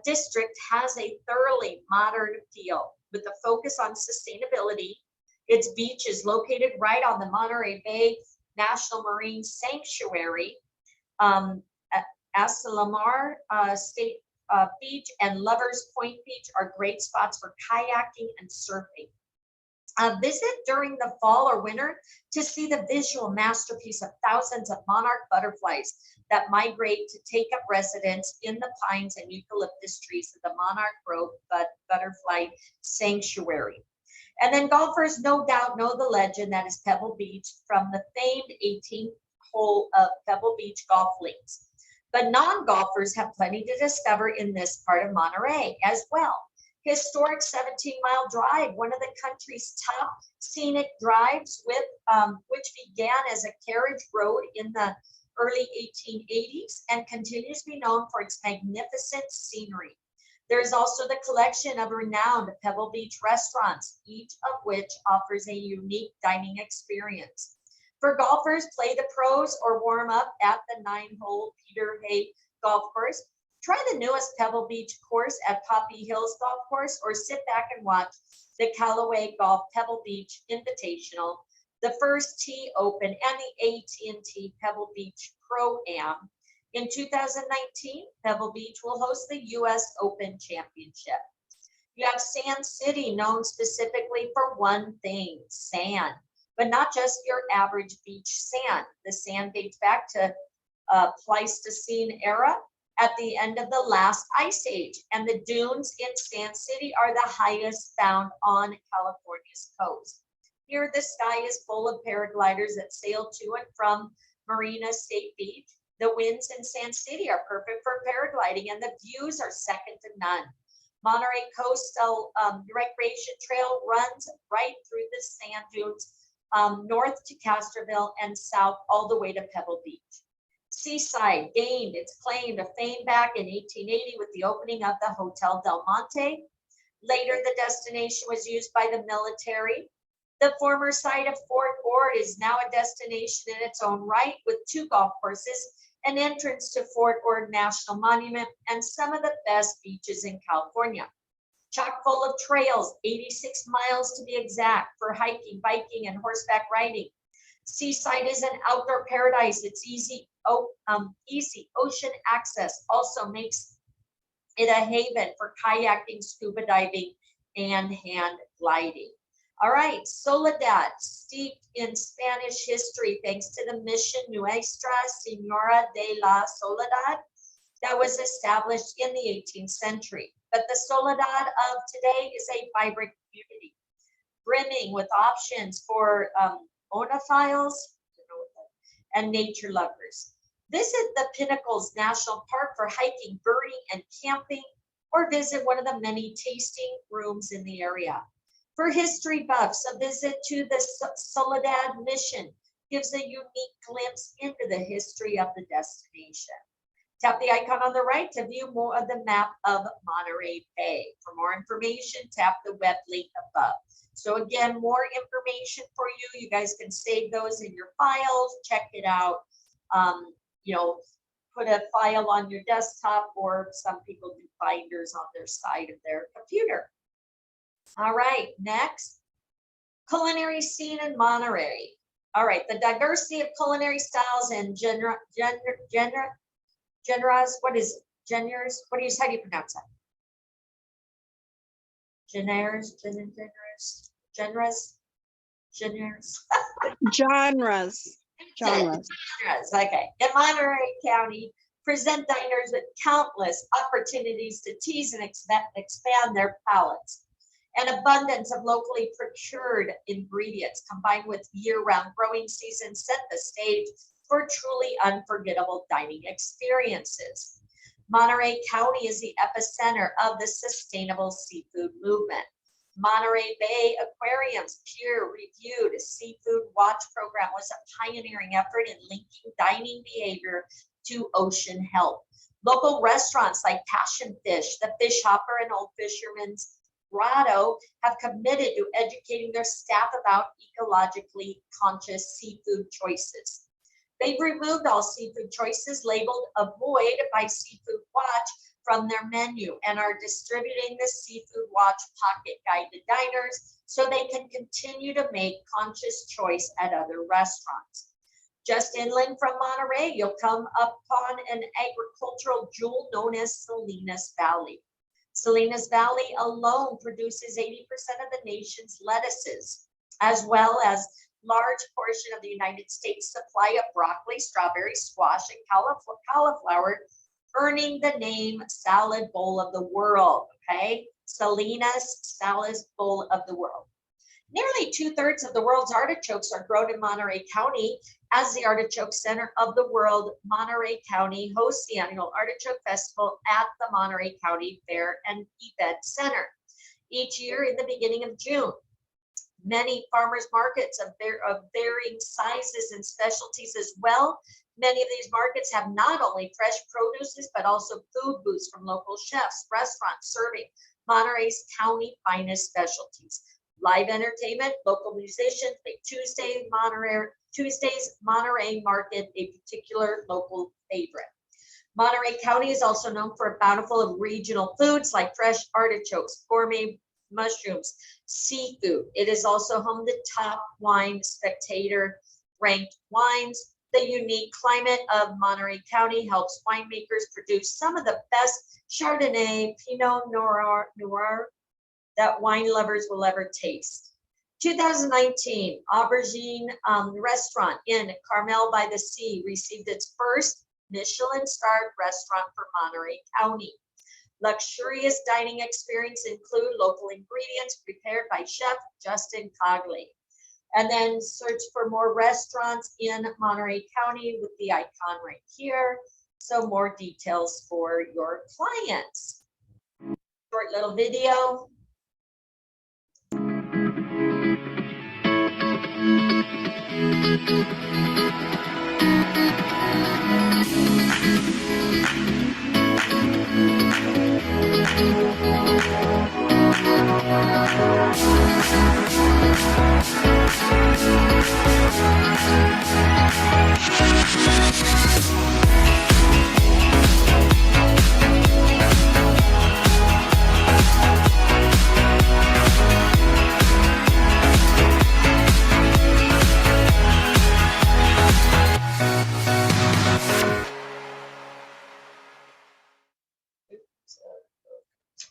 district has a thoroughly modern feel with a focus on sustainability. Its beach is located right on the Monterey Bay National Marine Sanctuary, Asalamar State Beach, and Lovers Point Beach are great spots for kayaking and surfing. Visit during the fall or winter to see the visual masterpiece of thousands of monarch butterflies that migrate to take up residence in the pines and eucalyptus trees of the Monarch Grove Butterfly Sanctuary. And then golfers no doubt know the legend that is Pebble Beach from the famed 18th hole of Pebble Beach golf links. But non-golfers have plenty to discover in this part of Monterey as well. Historic 17-mile drive, one of the country's top scenic drives, with which began as a carriage road in the early 1880s and continues to be known for its magnificent scenery. There is also the collection of renowned Pebble Beach restaurants, each of which offers a unique dining experience. For golfers, play the pros or warm up at the 9-hole Peter Hay Golf Course. Try the newest Pebble Beach course at Poppy Hills Golf Course, or sit back and watch the Callaway Golf Pebble Beach Invitational, the First Tee Open, and the AT&T Pebble Beach Pro-Am. In 2019, Pebble Beach will host the U.S. Open Championship. You have Sand City, known specifically for one thing, sand, but not just your average beach sand. The sand dates back to Pleistocene era, at the end of the last ice age, and the dunes in Sand City are the highest found on California's coast. Here, the sky is full of paragliders that sail to and from Marina State Beach. The winds in Sand City are perfect for paragliding, and the views are second to none. Monterey Coastal Recreation Trail runs right through the sand dunes, north to Castroville and south all the way to Pebble Beach. Seaside gained its claim to fame back in 1880 with the opening of the Hotel Del Monte. Later, the destination was used by the military. The former site of Fort Ord is now a destination in its own right, with 2 golf courses, an entrance to Fort Ord National Monument, and some of the best beaches in California. Chock full of trails, 86 miles to be exact, for hiking, biking, and horseback riding. Seaside is an outdoor paradise. It's easy ocean access also makes it a haven for kayaking, scuba diving, and hand gliding. All right, Soledad, steeped in Spanish history thanks to the Mission Nuestra Señora de la Soledad that was established in the 18th century. But the Soledad of today is a vibrant community, brimming with options for onophiles and nature lovers. Visit the Pinnacles National Park for hiking, birding, and camping, or visit one of the many tasting rooms in the area. For history buffs, a visit to the Soledad Mission gives a unique glimpse into the history of the destination. Tap the icon on the right to view more of the map of Monterey Bay. For more information, tap the web link above. So again, more information for you. You guys can save those in your files, check it out. Put a file on your desktop, or some people do binders on their side of their computer. All right, next, culinary scene in Monterey. All right, the diversity of culinary styles and genres, what is it? Genres, how do you pronounce that? Genres. Okay. In Monterey County, present diners with countless opportunities to tease and expand their palates. An abundance of locally procured ingredients combined with year-round growing season set the stage for truly unforgettable dining experiences. Monterey County is the epicenter of the sustainable seafood movement. Monterey Bay Aquarium's peer-reviewed Seafood Watch program was a pioneering effort in linking dining behavior to ocean health. Local restaurants like Passion Fish, the Fish Hopper, and Old Fisherman's Grotto have committed to educating their staff about ecologically conscious seafood choices. They've removed all seafood choices labeled Avoid by Seafood Watch from their menu and are distributing the Seafood Watch Pocket Guide to diners so they can continue to make conscious choice at other restaurants. Just inland from Monterey, you'll come upon an agricultural jewel known as Salinas Valley. Salinas Valley alone produces 80% of the nation's lettuces, as well as large portion of the United States supply of broccoli, strawberry, squash, and cauliflower, earning the name Salad Bowl of the World, okay? Salinas Salad Bowl of the World. Nearly 2/3 of the world's artichokes are grown in Monterey County. As the Artichoke Center of the World, Monterey County hosts the annual Artichoke Festival at the Monterey County Fair and Event Center each year in the beginning of June. Many farmers markets of varying sizes and specialties as well. Many of these markets have not only fresh produces, but also food booths from local chefs, restaurants serving Monterey's county finest specialties. Live entertainment, local musicians make Tuesday's Monterey Market a particular local favorite. Monterey County is also known for a bountiful of regional foods like fresh artichokes, gourmet mushrooms, seafood. It is also home to top wine spectator ranked wines. The unique climate of Monterey County helps winemakers produce some of the best Chardonnay, Pinot Noir that wine lovers will ever taste. 2019, Aubergine Restaurant in Carmel by the Sea received its first Michelin-starred restaurant for Monterey County. Luxurious dining experience include local ingredients prepared by Chef Justin Cogley. And then search for more restaurants in Monterey County with the icon right here. So more details for your clients. Short little video.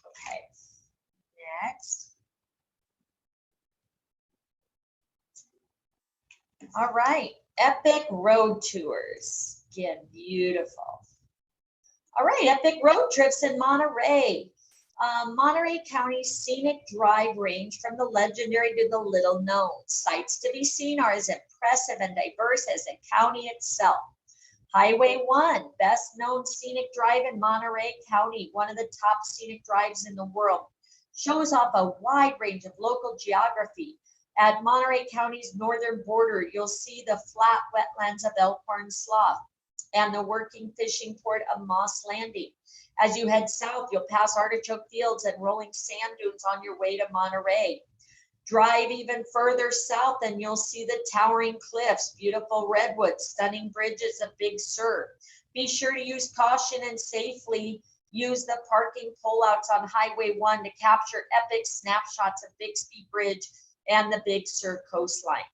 Okay, next. All right, Epic Road Tours. Again, beautiful. All right, Epic Road Trips in Monterey. Monterey County's scenic drive range from the legendary to the little known. Sights to be seen are as impressive and diverse as the county itself. Highway 1, best known scenic drive in Monterey County, one of the top scenic drives in the world, shows off a wide range of local geography. At Monterey County's northern border, you'll see the flat wetlands of Elkhorn Slough and the working fishing port of Moss Landing. As you head south, you'll pass artichoke fields and rolling sand dunes on your way to Monterey. Drive even further south and you'll see the towering cliffs, beautiful redwoods, stunning bridges of Big Sur. Be sure to use caution and safely use the parking pullouts on Highway 1 to capture epic snapshots of Bixby Bridge and the Big Sur coastline.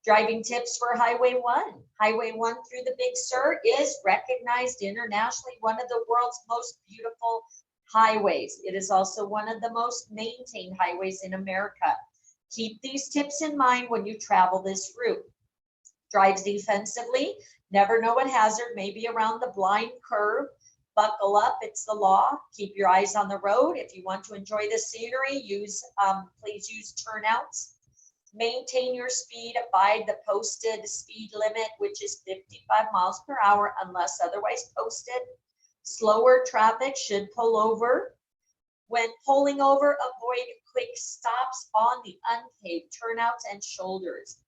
Driving tips for Highway 1. Highway 1 through the Big Sur is recognized internationally one of the world's most beautiful highways. It is also one of the most maintained highways in America. Keep these tips in mind when you travel this route. Drive defensively. Never know what hazard may be around the blind curve. Buckle up, it's the law. Keep your eyes on the road. If you want to enjoy the scenery, please use turnouts. Maintain your speed, abide the posted speed limit, which is 55 miles per hour unless otherwise posted. Slower traffic should pull over. When pulling over, avoid quick stops on the unpaved turnouts and shoulders.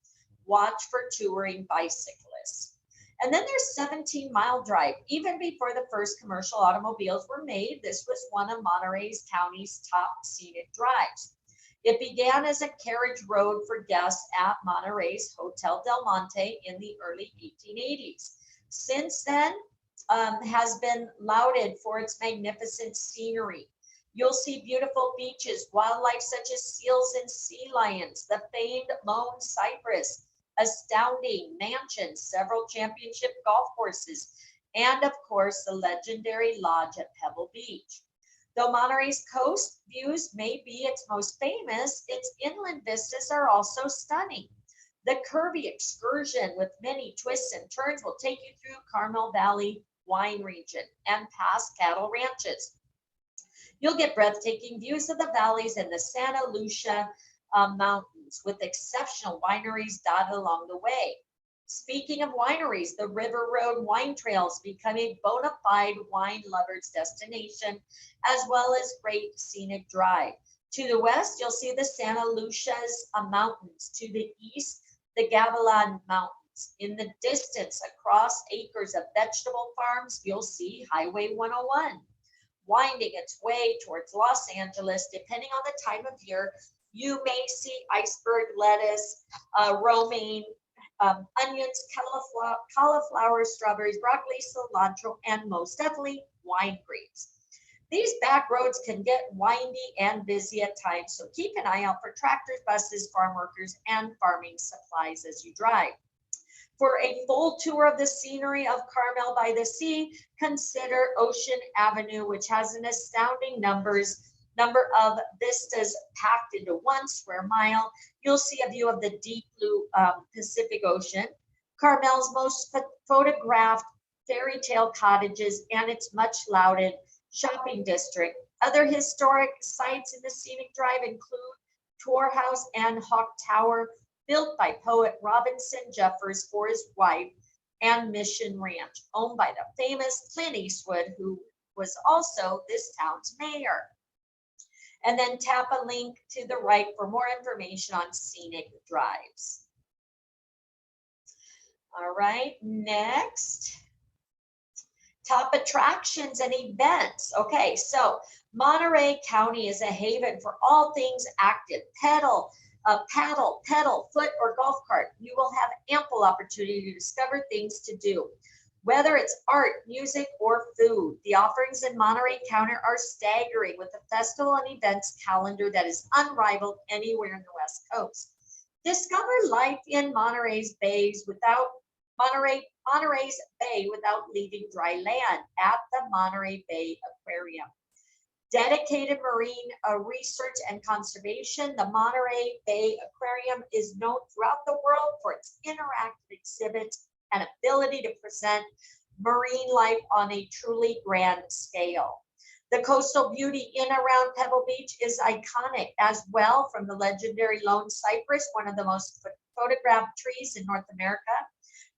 Watch for touring bicyclists. And then there's 17-mile drive. Even before the first commercial automobiles were made, this was one of Monterey County's top scenic drives. It began as a carriage road for guests at Monterey's Hotel Del Monte in the early 1880s. Since then, has been lauded for its magnificent scenery. You'll see beautiful beaches, wildlife such as seals and sea lions, the famed lone cypress, astounding mansions, several championship golf courses, and of course, the legendary lodge at Pebble Beach. Though Monterey's coast views may be its most famous, its inland vistas are also stunning. The curvy excursion with many twists and turns will take you through Carmel Valley wine region and past cattle ranches. You'll get breathtaking views of the valleys and the Santa Lucia Mountains with exceptional wineries dotted along the way. Speaking of wineries, the River Road Wine Trails become a bona fide wine lover's destination, as well as great scenic drive. To the west, you'll see the Santa Lucia's Mountains. To the east, the Gavilan Mountains. In the distance, across acres of vegetable farms, you'll see Highway 101. Winding its way towards Los Angeles, depending on the time of year, you may see iceberg lettuce, romaine, onions, cauliflower, strawberries, broccoli, cilantro, and most definitely wine grapes. These back roads can get windy and busy at times, so keep an eye out for tractors, buses, farm workers, and farming supplies as you drive. For a full tour of the scenery of Carmel by the Sea, consider Ocean Avenue, which has an astounding number of vistas packed into 1 square mile. You'll see a view of the deep blue Pacific Ocean, Carmel's most photographed fairy tale cottages, and its much lauded shopping district. Other historic sites in the scenic drive include Tor House and Hawk Tower, built by poet Robinson Jeffers for his wife, and Mission Ranch, owned by the famous Clint Eastwood, who was also this town's mayor. And then tap a link to the right for more information on scenic drives. All right, next. Top attractions and events. Okay, so Monterey County is a haven for all things active, paddle, foot, or golf cart. You will have ample opportunity to discover things to do. Whether it's art, music, or food, the offerings in Monterey County are staggering, with a festival and events calendar that is unrivaled anywhere in the West Coast. Discover life in Monterey's Bay without leaving dry land at the Monterey Bay Aquarium. Dedicated marine research and conservation, the Monterey Bay Aquarium is known throughout the world for its interactive exhibits and ability to present marine life on a truly grand scale. The coastal beauty in around Pebble Beach is iconic as well, from the legendary lone cypress, one of the most photographed trees in North America,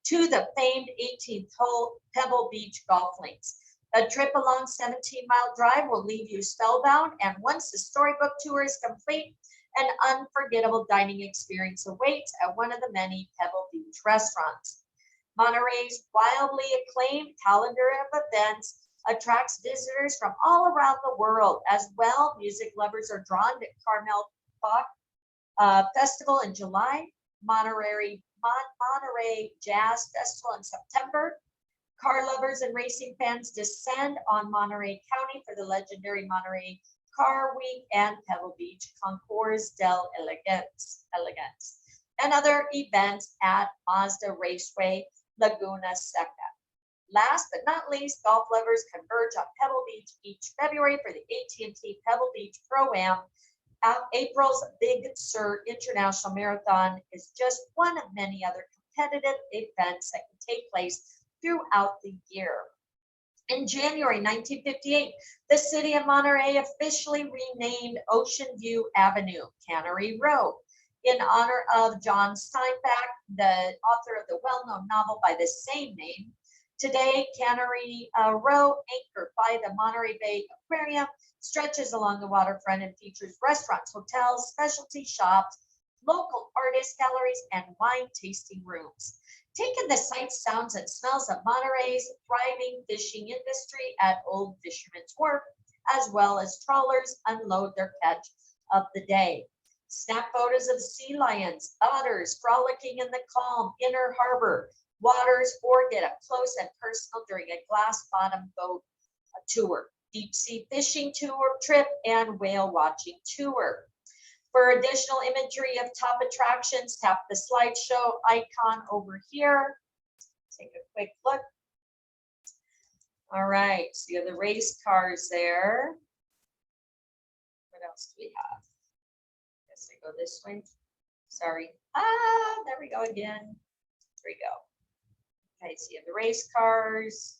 to the famed 18th hole Pebble Beach golf links. A trip along 17-mile drive will leave you spellbound, and once the storybook tour is complete, an unforgettable dining experience awaits at one of the many Pebble Beach restaurants. Monterey's wildly acclaimed calendar of events attracts visitors from all around the world. As well, music lovers are drawn to Carmel Bach Festival in July, Monterey Jazz Festival in September. Car lovers and racing fans descend on Monterey County for the legendary Monterey Car Week and Pebble Beach Concours del Elegance, and other events at Mazda Raceway, Laguna Seca. Last but not least, golf lovers converge on Pebble Beach each February for the AT&T Pebble Beach Pro-Am. April's Big Sur International Marathon is just one of many other competitive events that can take place throughout the year. In January 1958, the city of Monterey officially renamed Ocean View Avenue Cannery Row in honor of John Steinbeck, the author of the well-known novel by the same name. Today, Cannery Row, anchored by the Monterey Bay Aquarium, stretches along the waterfront and features restaurants, hotels, specialty shops, local artist galleries, and wine tasting rooms. Take in the sights, sounds, and smells of Monterey's thriving fishing industry at Old Fisherman's Wharf, as well as trawlers unload their catch of the day. Snap photos of sea lions, otters frolicking in the calm inner harbor waters, or get up close and personal during a glass bottom boat tour, deep sea fishing tour trip, and whale watching tour. For additional imagery of top attractions, tap the slideshow icon over here. Take a quick look. All right, so you have the race cars there. What else do we have? Guess I go this way. Sorry. There we go again. There we go. Okay, so you have the race cars.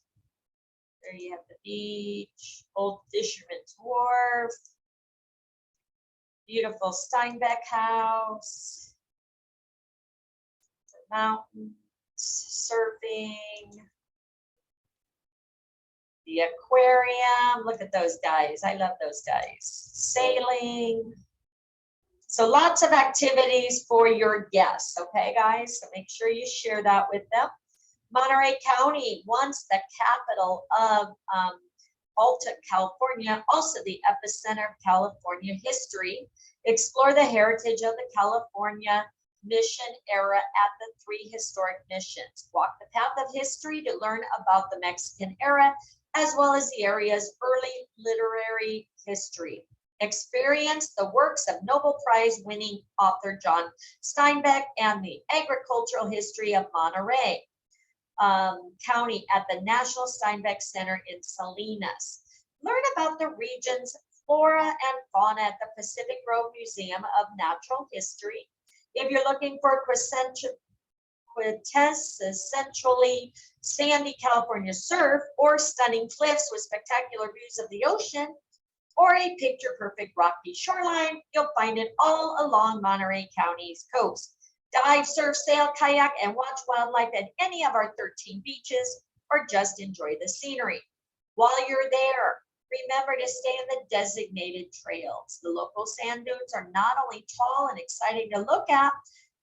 There you have the beach, Old Fisherman's Wharf, beautiful Steinbeck House, the mountains, surfing, the aquarium. Look at those guys. I love those guys. Sailing. So lots of activities for your guests. Okay, guys. So make sure you share that with them. Monterey County, once the capital of Alta, California, also the epicenter of California history. Explore the heritage of the California mission era at the 3 historic missions. Walk the path of history to learn about the Mexican era, as well as the area's early literary history. Experience the works of Nobel Prize winning author John Steinbeck and the agricultural history of Monterey County at the National Steinbeck Center in Salinas. Learn about the region's flora and fauna at the Pacific Grove Museum of Natural History. If you're looking for quintessentially sandy California surf or stunning cliffs with spectacular views of the ocean, or a picture-perfect rocky shoreline, you'll find it all along Monterey County's coast. Dive, surf, sail, kayak, and watch wildlife at any of our 13 beaches, or just enjoy the scenery. While you're there, remember to stay in the designated trails. The local sand dunes are not only tall and exciting to look at,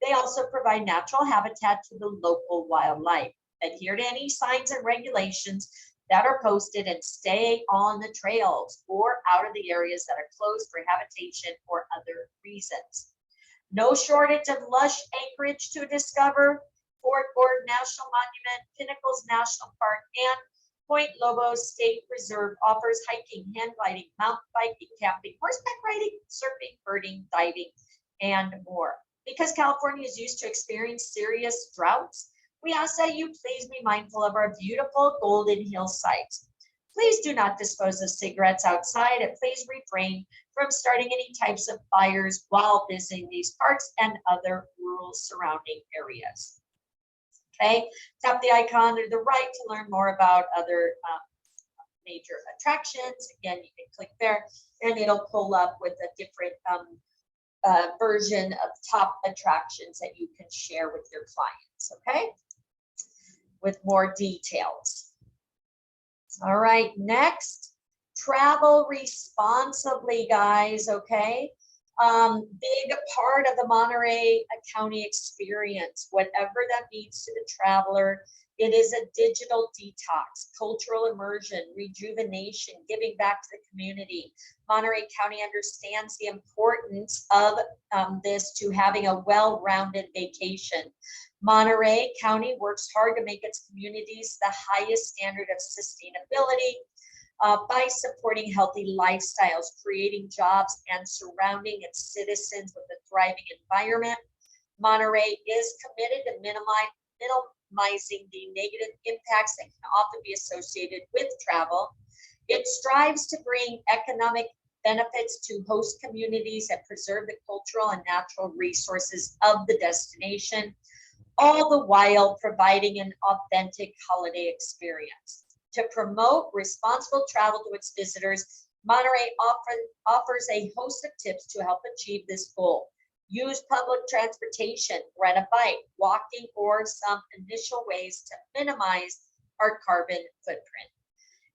they also provide natural habitat to the local wildlife. Adhere to any signs and regulations that are posted and stay on the trails or out of the areas that are closed for habitation or other reasons. No shortage of lush acreage to discover. Fort Gordon National Monument, Pinnacles National Park, and Point Lobos State Reserve offers hiking, hand gliding, mountain biking, camping, horseback riding, surfing, birding, diving, and more. Because California is used to experience serious droughts, we ask that you please be mindful of our beautiful Golden Hill sites. Please do not dispose of cigarettes outside, and please refrain from starting any types of fires while visiting these parks and other rural surrounding areas. Okay, tap the icon to the right to learn more about other major attractions. Again, you can click there and it'll pull up with a different version of top attractions that you can share with your clients, okay? With more details. All right, next, travel responsibly, guys, okay? Big part of the Monterey County experience, whatever that means to the traveler. It is a digital detox, cultural immersion, rejuvenation, giving back to the community. Monterey County understands the importance of this to having a well-rounded vacation. Monterey County works hard to make its communities the highest standard of sustainability by supporting healthy lifestyles, creating jobs, and surrounding its citizens with a thriving environment. Monterey is committed to minimizing the negative impacts that can often be associated with travel. It strives to bring economic benefits to host communities and preserve the cultural and natural resources of the destination, all the while providing an authentic holiday experience. To promote responsible travel to its visitors, Monterey offers a host of tips to help achieve this goal. Use public transportation, rent a bike, walking, or some initial ways to minimize our carbon footprint.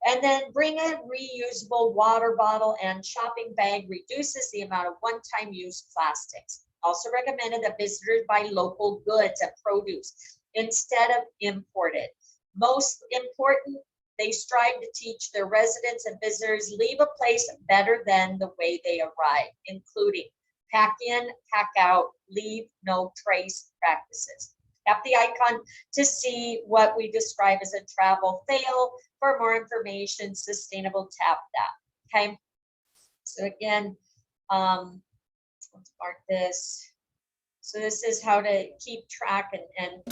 And then bring a reusable water bottle and shopping bag reduces the amount of one-time use plastics. Also recommended that visitors buy local goods and produce instead of imported. Most important, they strive to teach their residents and visitors leave a place better than the way they arrived, including pack in, pack out, leave no trace practices. Tap the icon to see what we describe as a travel fail. For more information, sustainable, tap that, okay? So again, Let's mark this. So this is how to keep track and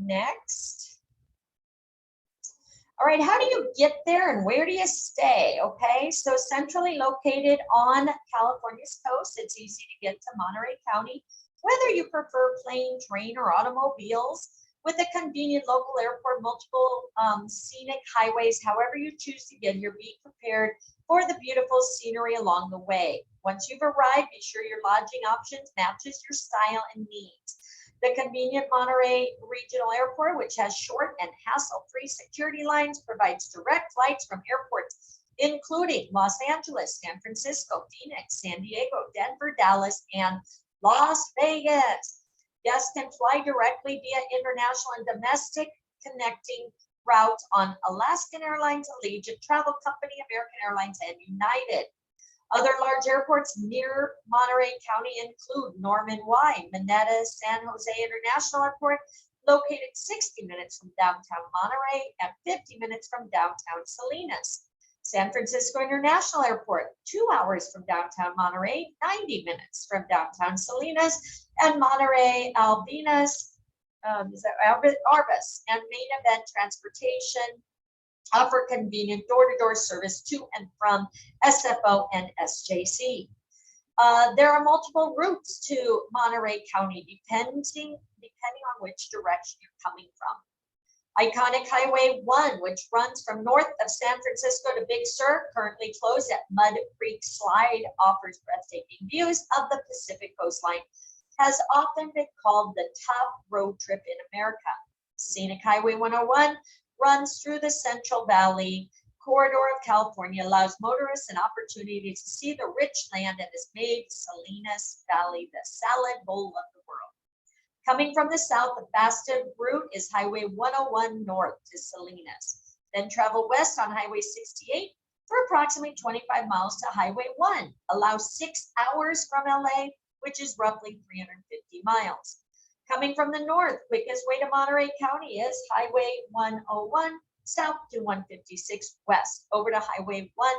next. All right, how do you get there and where do you stay? Okay, so centrally located on California's coast, it's easy to get to Monterey County, whether you prefer plane, train, or automobiles. With a convenient local airport, multiple scenic highways, however you choose to get here, be prepared for the beautiful scenery along the way. Once you've arrived, be sure your lodging options matches your style and needs. The convenient Monterey Regional Airport, which has short and hassle-free security lines, provides direct flights from airports including Los Angeles, San Francisco, Phoenix, San Diego, Denver, Dallas, and Las Vegas. Guests can fly directly via international and domestic connecting routes on Alaskan Airlines, Allegiant Travel Company, American Airlines, and United. Other large airports near Monterey County include Norman Y, Mineta, San Jose International Airport, located 60 minutes from downtown Monterey and 50 minutes from downtown Salinas. San Francisco International Airport, 2 hours from downtown Monterey, 90 minutes from downtown Salinas, and Monterey Albinas, Arbus, and Main Event Transportation offer convenient door-to-door service to and from SFO and SJC. There are multiple routes to Monterey County, depending on which direction you're coming from. Iconic Highway 1, which runs from north of San Francisco to Big Sur, currently closed at Mud Creek Slide, offers breathtaking views of the Pacific coastline, has often been called the top road trip in America. Scenic Highway 101 runs through the Central Valley corridor of California, allows motorists an opportunity to see the rich land, and has made Salinas Valley the salad bowl of the world. Coming from the south, the fastest route is Highway 101 north to Salinas. Then travel west on Highway 68 for approximately 25 miles to Highway 1. Allows 6 hours from LA, which is roughly 350 miles. Coming from the north, quickest way to Monterey County is Highway 101 south to 156 west over to Highway 1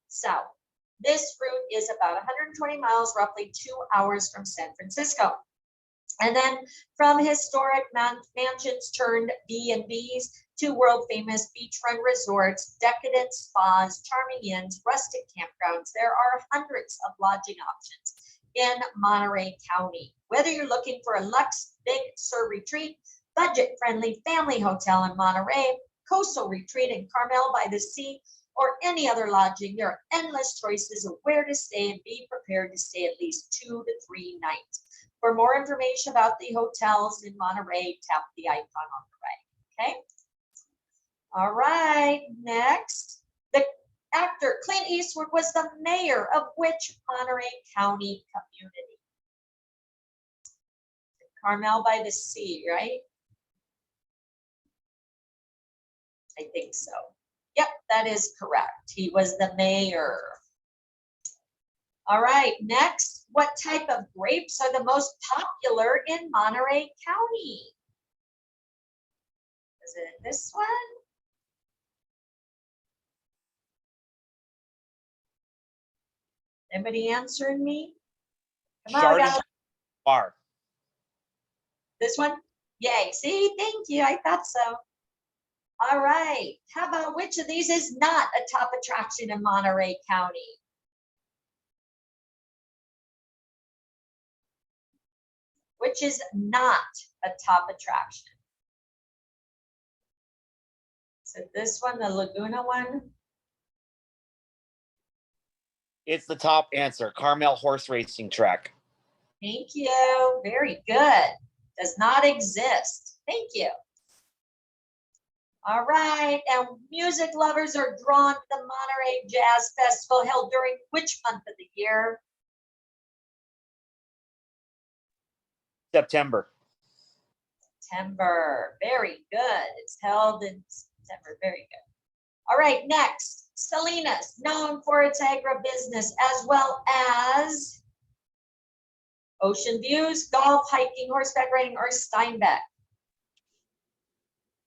south. This route is about 120 miles, roughly 2 hours from San Francisco. And then from historic mansions turned B&Bs to world famous beachfront resorts, decadent spas, charming inns, rustic campgrounds, there are hundreds of lodging options in Monterey County. Whether you're looking for a luxe Big Sur retreat, budget-friendly family hotel in Monterey, coastal retreat in Carmel by the Sea, or any other lodging, there are endless choices of where to stay, and be prepared to stay at least 2 to 3 nights. For more information about the hotels in Monterey, tap the icon on the right, okay? All right, next. The actor Clint Eastwood was the mayor of which Monterey County community? Carmel by the Sea, right? I think so. Yep, that is correct. He was the mayor. All right, next, what type of grapes are the most popular in Monterey County? Is it this one? Anybody answering me? Come on, guys. Chardonnay. This one? Yay, see, thank you, I thought so. All right, how about which of these is not a top attraction in Monterey County? Which is not a top attraction? So this one, the Laguna one. It's the top answer. Carmel horse racing track. Thank you. Very good. Does not exist. Thank you. All right. And music lovers are drawn to the Monterey Jazz Festival held during which month of the year? September. September. Very good. It's held in September. Very good. All right. Next, Salinas, known for its agribusiness as well as ocean views, golf, hiking, horseback riding, or Steinbeck.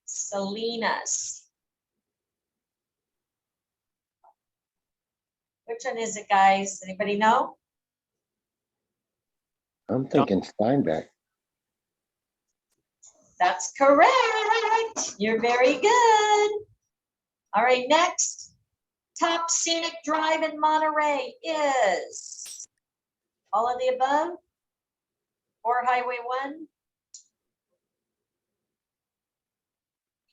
Salinas. Which one is it, guys? Anybody know? I'm thinking Steinbeck. That's correct. You're very good. All right, next. Top scenic drive in Monterey is all of the above or Highway 1?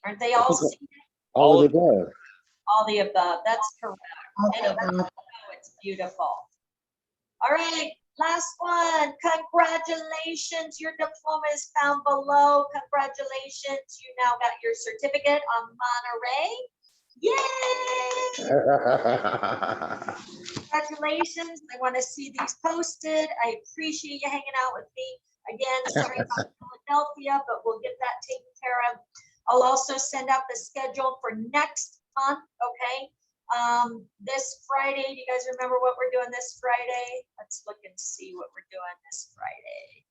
Aren't they all scenic? All of the above. All the above. That's correct. And it's beautiful. All right, last one. Congratulations. Your diploma is found below. Congratulations. You now got your certificate on Monterey. Yay! Congratulations. I want to see these posted. I appreciate you hanging out with me. Again, sorry about Philadelphia, but we'll get that taken care of. I'll also send out the schedule for next month, okay? This Friday, do you guys remember what we're doing this Friday? Let's look and see what we're doing this Friday.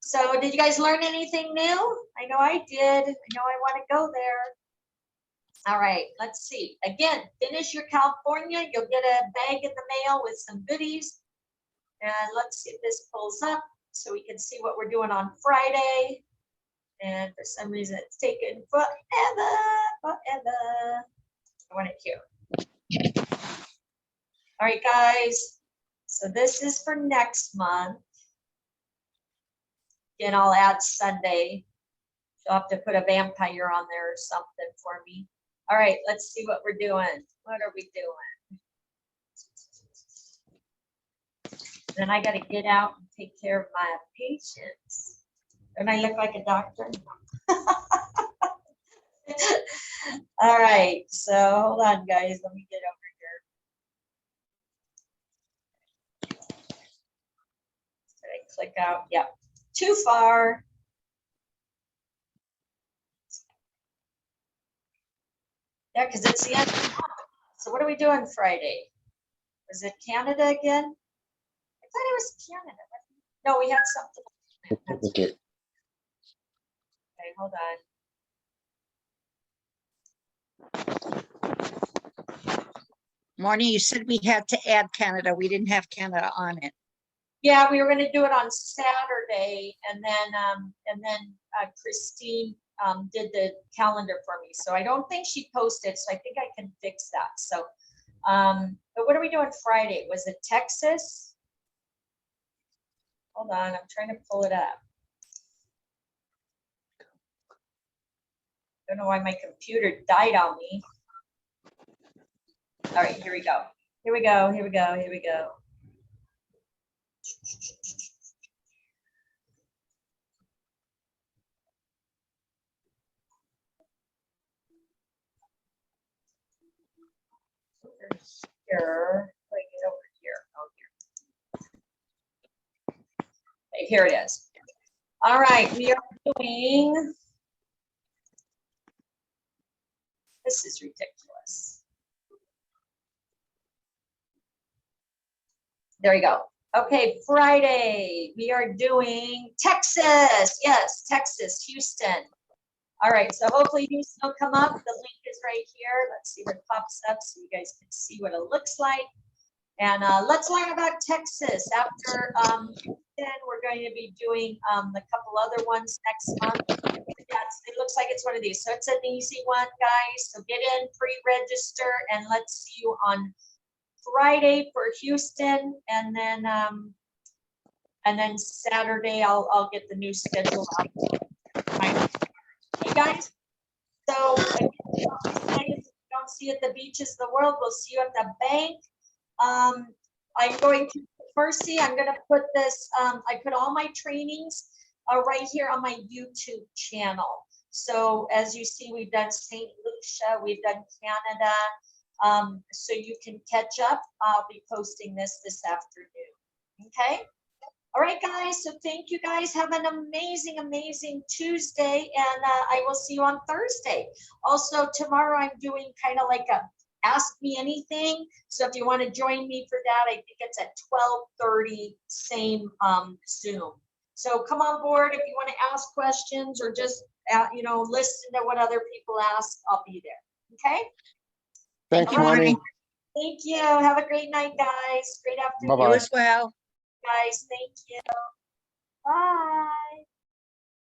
So did you guys learn anything new? I know I did. I know I want to go there. All right, let's see. Again, finish your California. You'll get a bag in the mail with some goodies. And let's see if this pulls up so we can see what we're doing on Friday. And for some reason, it's taken forever. I want it here. All right, guys. So this is for next month. Again, I'll add Sunday. You'll have to put a vampire on there or something for me. All right, let's see what we're doing. What are we doing? Then I got to get out and take care of my patients. Don't I look like a doctor? All right, so hold on, guys. Let me get over here. Did I click out? Yep. Too far. Yeah, because it's the end of the month. So what are we doing Friday? Was it Canada again? I thought it was Canada. No, we had something. Certificate. Okay, hold on. Marnie, you said we had to add Canada. We didn't have Canada on it. Yeah, we were going to do it on Saturday, and then Christine did the calendar for me. So I don't think she posted, so I think I can fix that. So, but what are we doing Friday? Was it Texas? Hold on, I'm trying to pull it up. Don't know why my computer died on me. All right, here we go. Here we go. Here we go. Here we go. Here, let me get over here. Oh, here. Okay, here it is. All right, we are doing. This is ridiculous. There you go. Okay, Friday, we are doing Texas. Yes, Texas, Houston. All right, so hopefully Houston will come up. The link is right here. Let's see what pops up so you guys can see what it looks like. And let's learn about Texas. After then, we're going to be doing a couple other ones next month. Yes, it looks like it's one of these. So it's an easy one, guys. So get in, pre-register, and let's see you on Friday for Houston, and then And then Saturday, I'll get the new schedule out. Hey, guys. So, again, if you don't see you at the beaches of the world, we'll see you at the bank. I'm going to, I'm going to put this, I put all my trainings right here on my YouTube channel. So as you see, we've done St. Lucia, we've done Canada. So you can catch up. I'll be posting this afternoon. Okay. All right, guys. So thank you guys. Have an amazing, amazing Tuesday. And I will see you on Thursday. Also, tomorrow I'm doing kind of like a Ask Me Anything. So if you want to join me for that, I think it's at 12:30, same Zoom. So come on board if you want to ask questions or just, listen to what other people ask. I'll be there. Okay. Thank you, All right. honey. Thank you. Have a great night, guys. Great afternoon. Bye-bye. You as well. Guys. Thank you. Bye.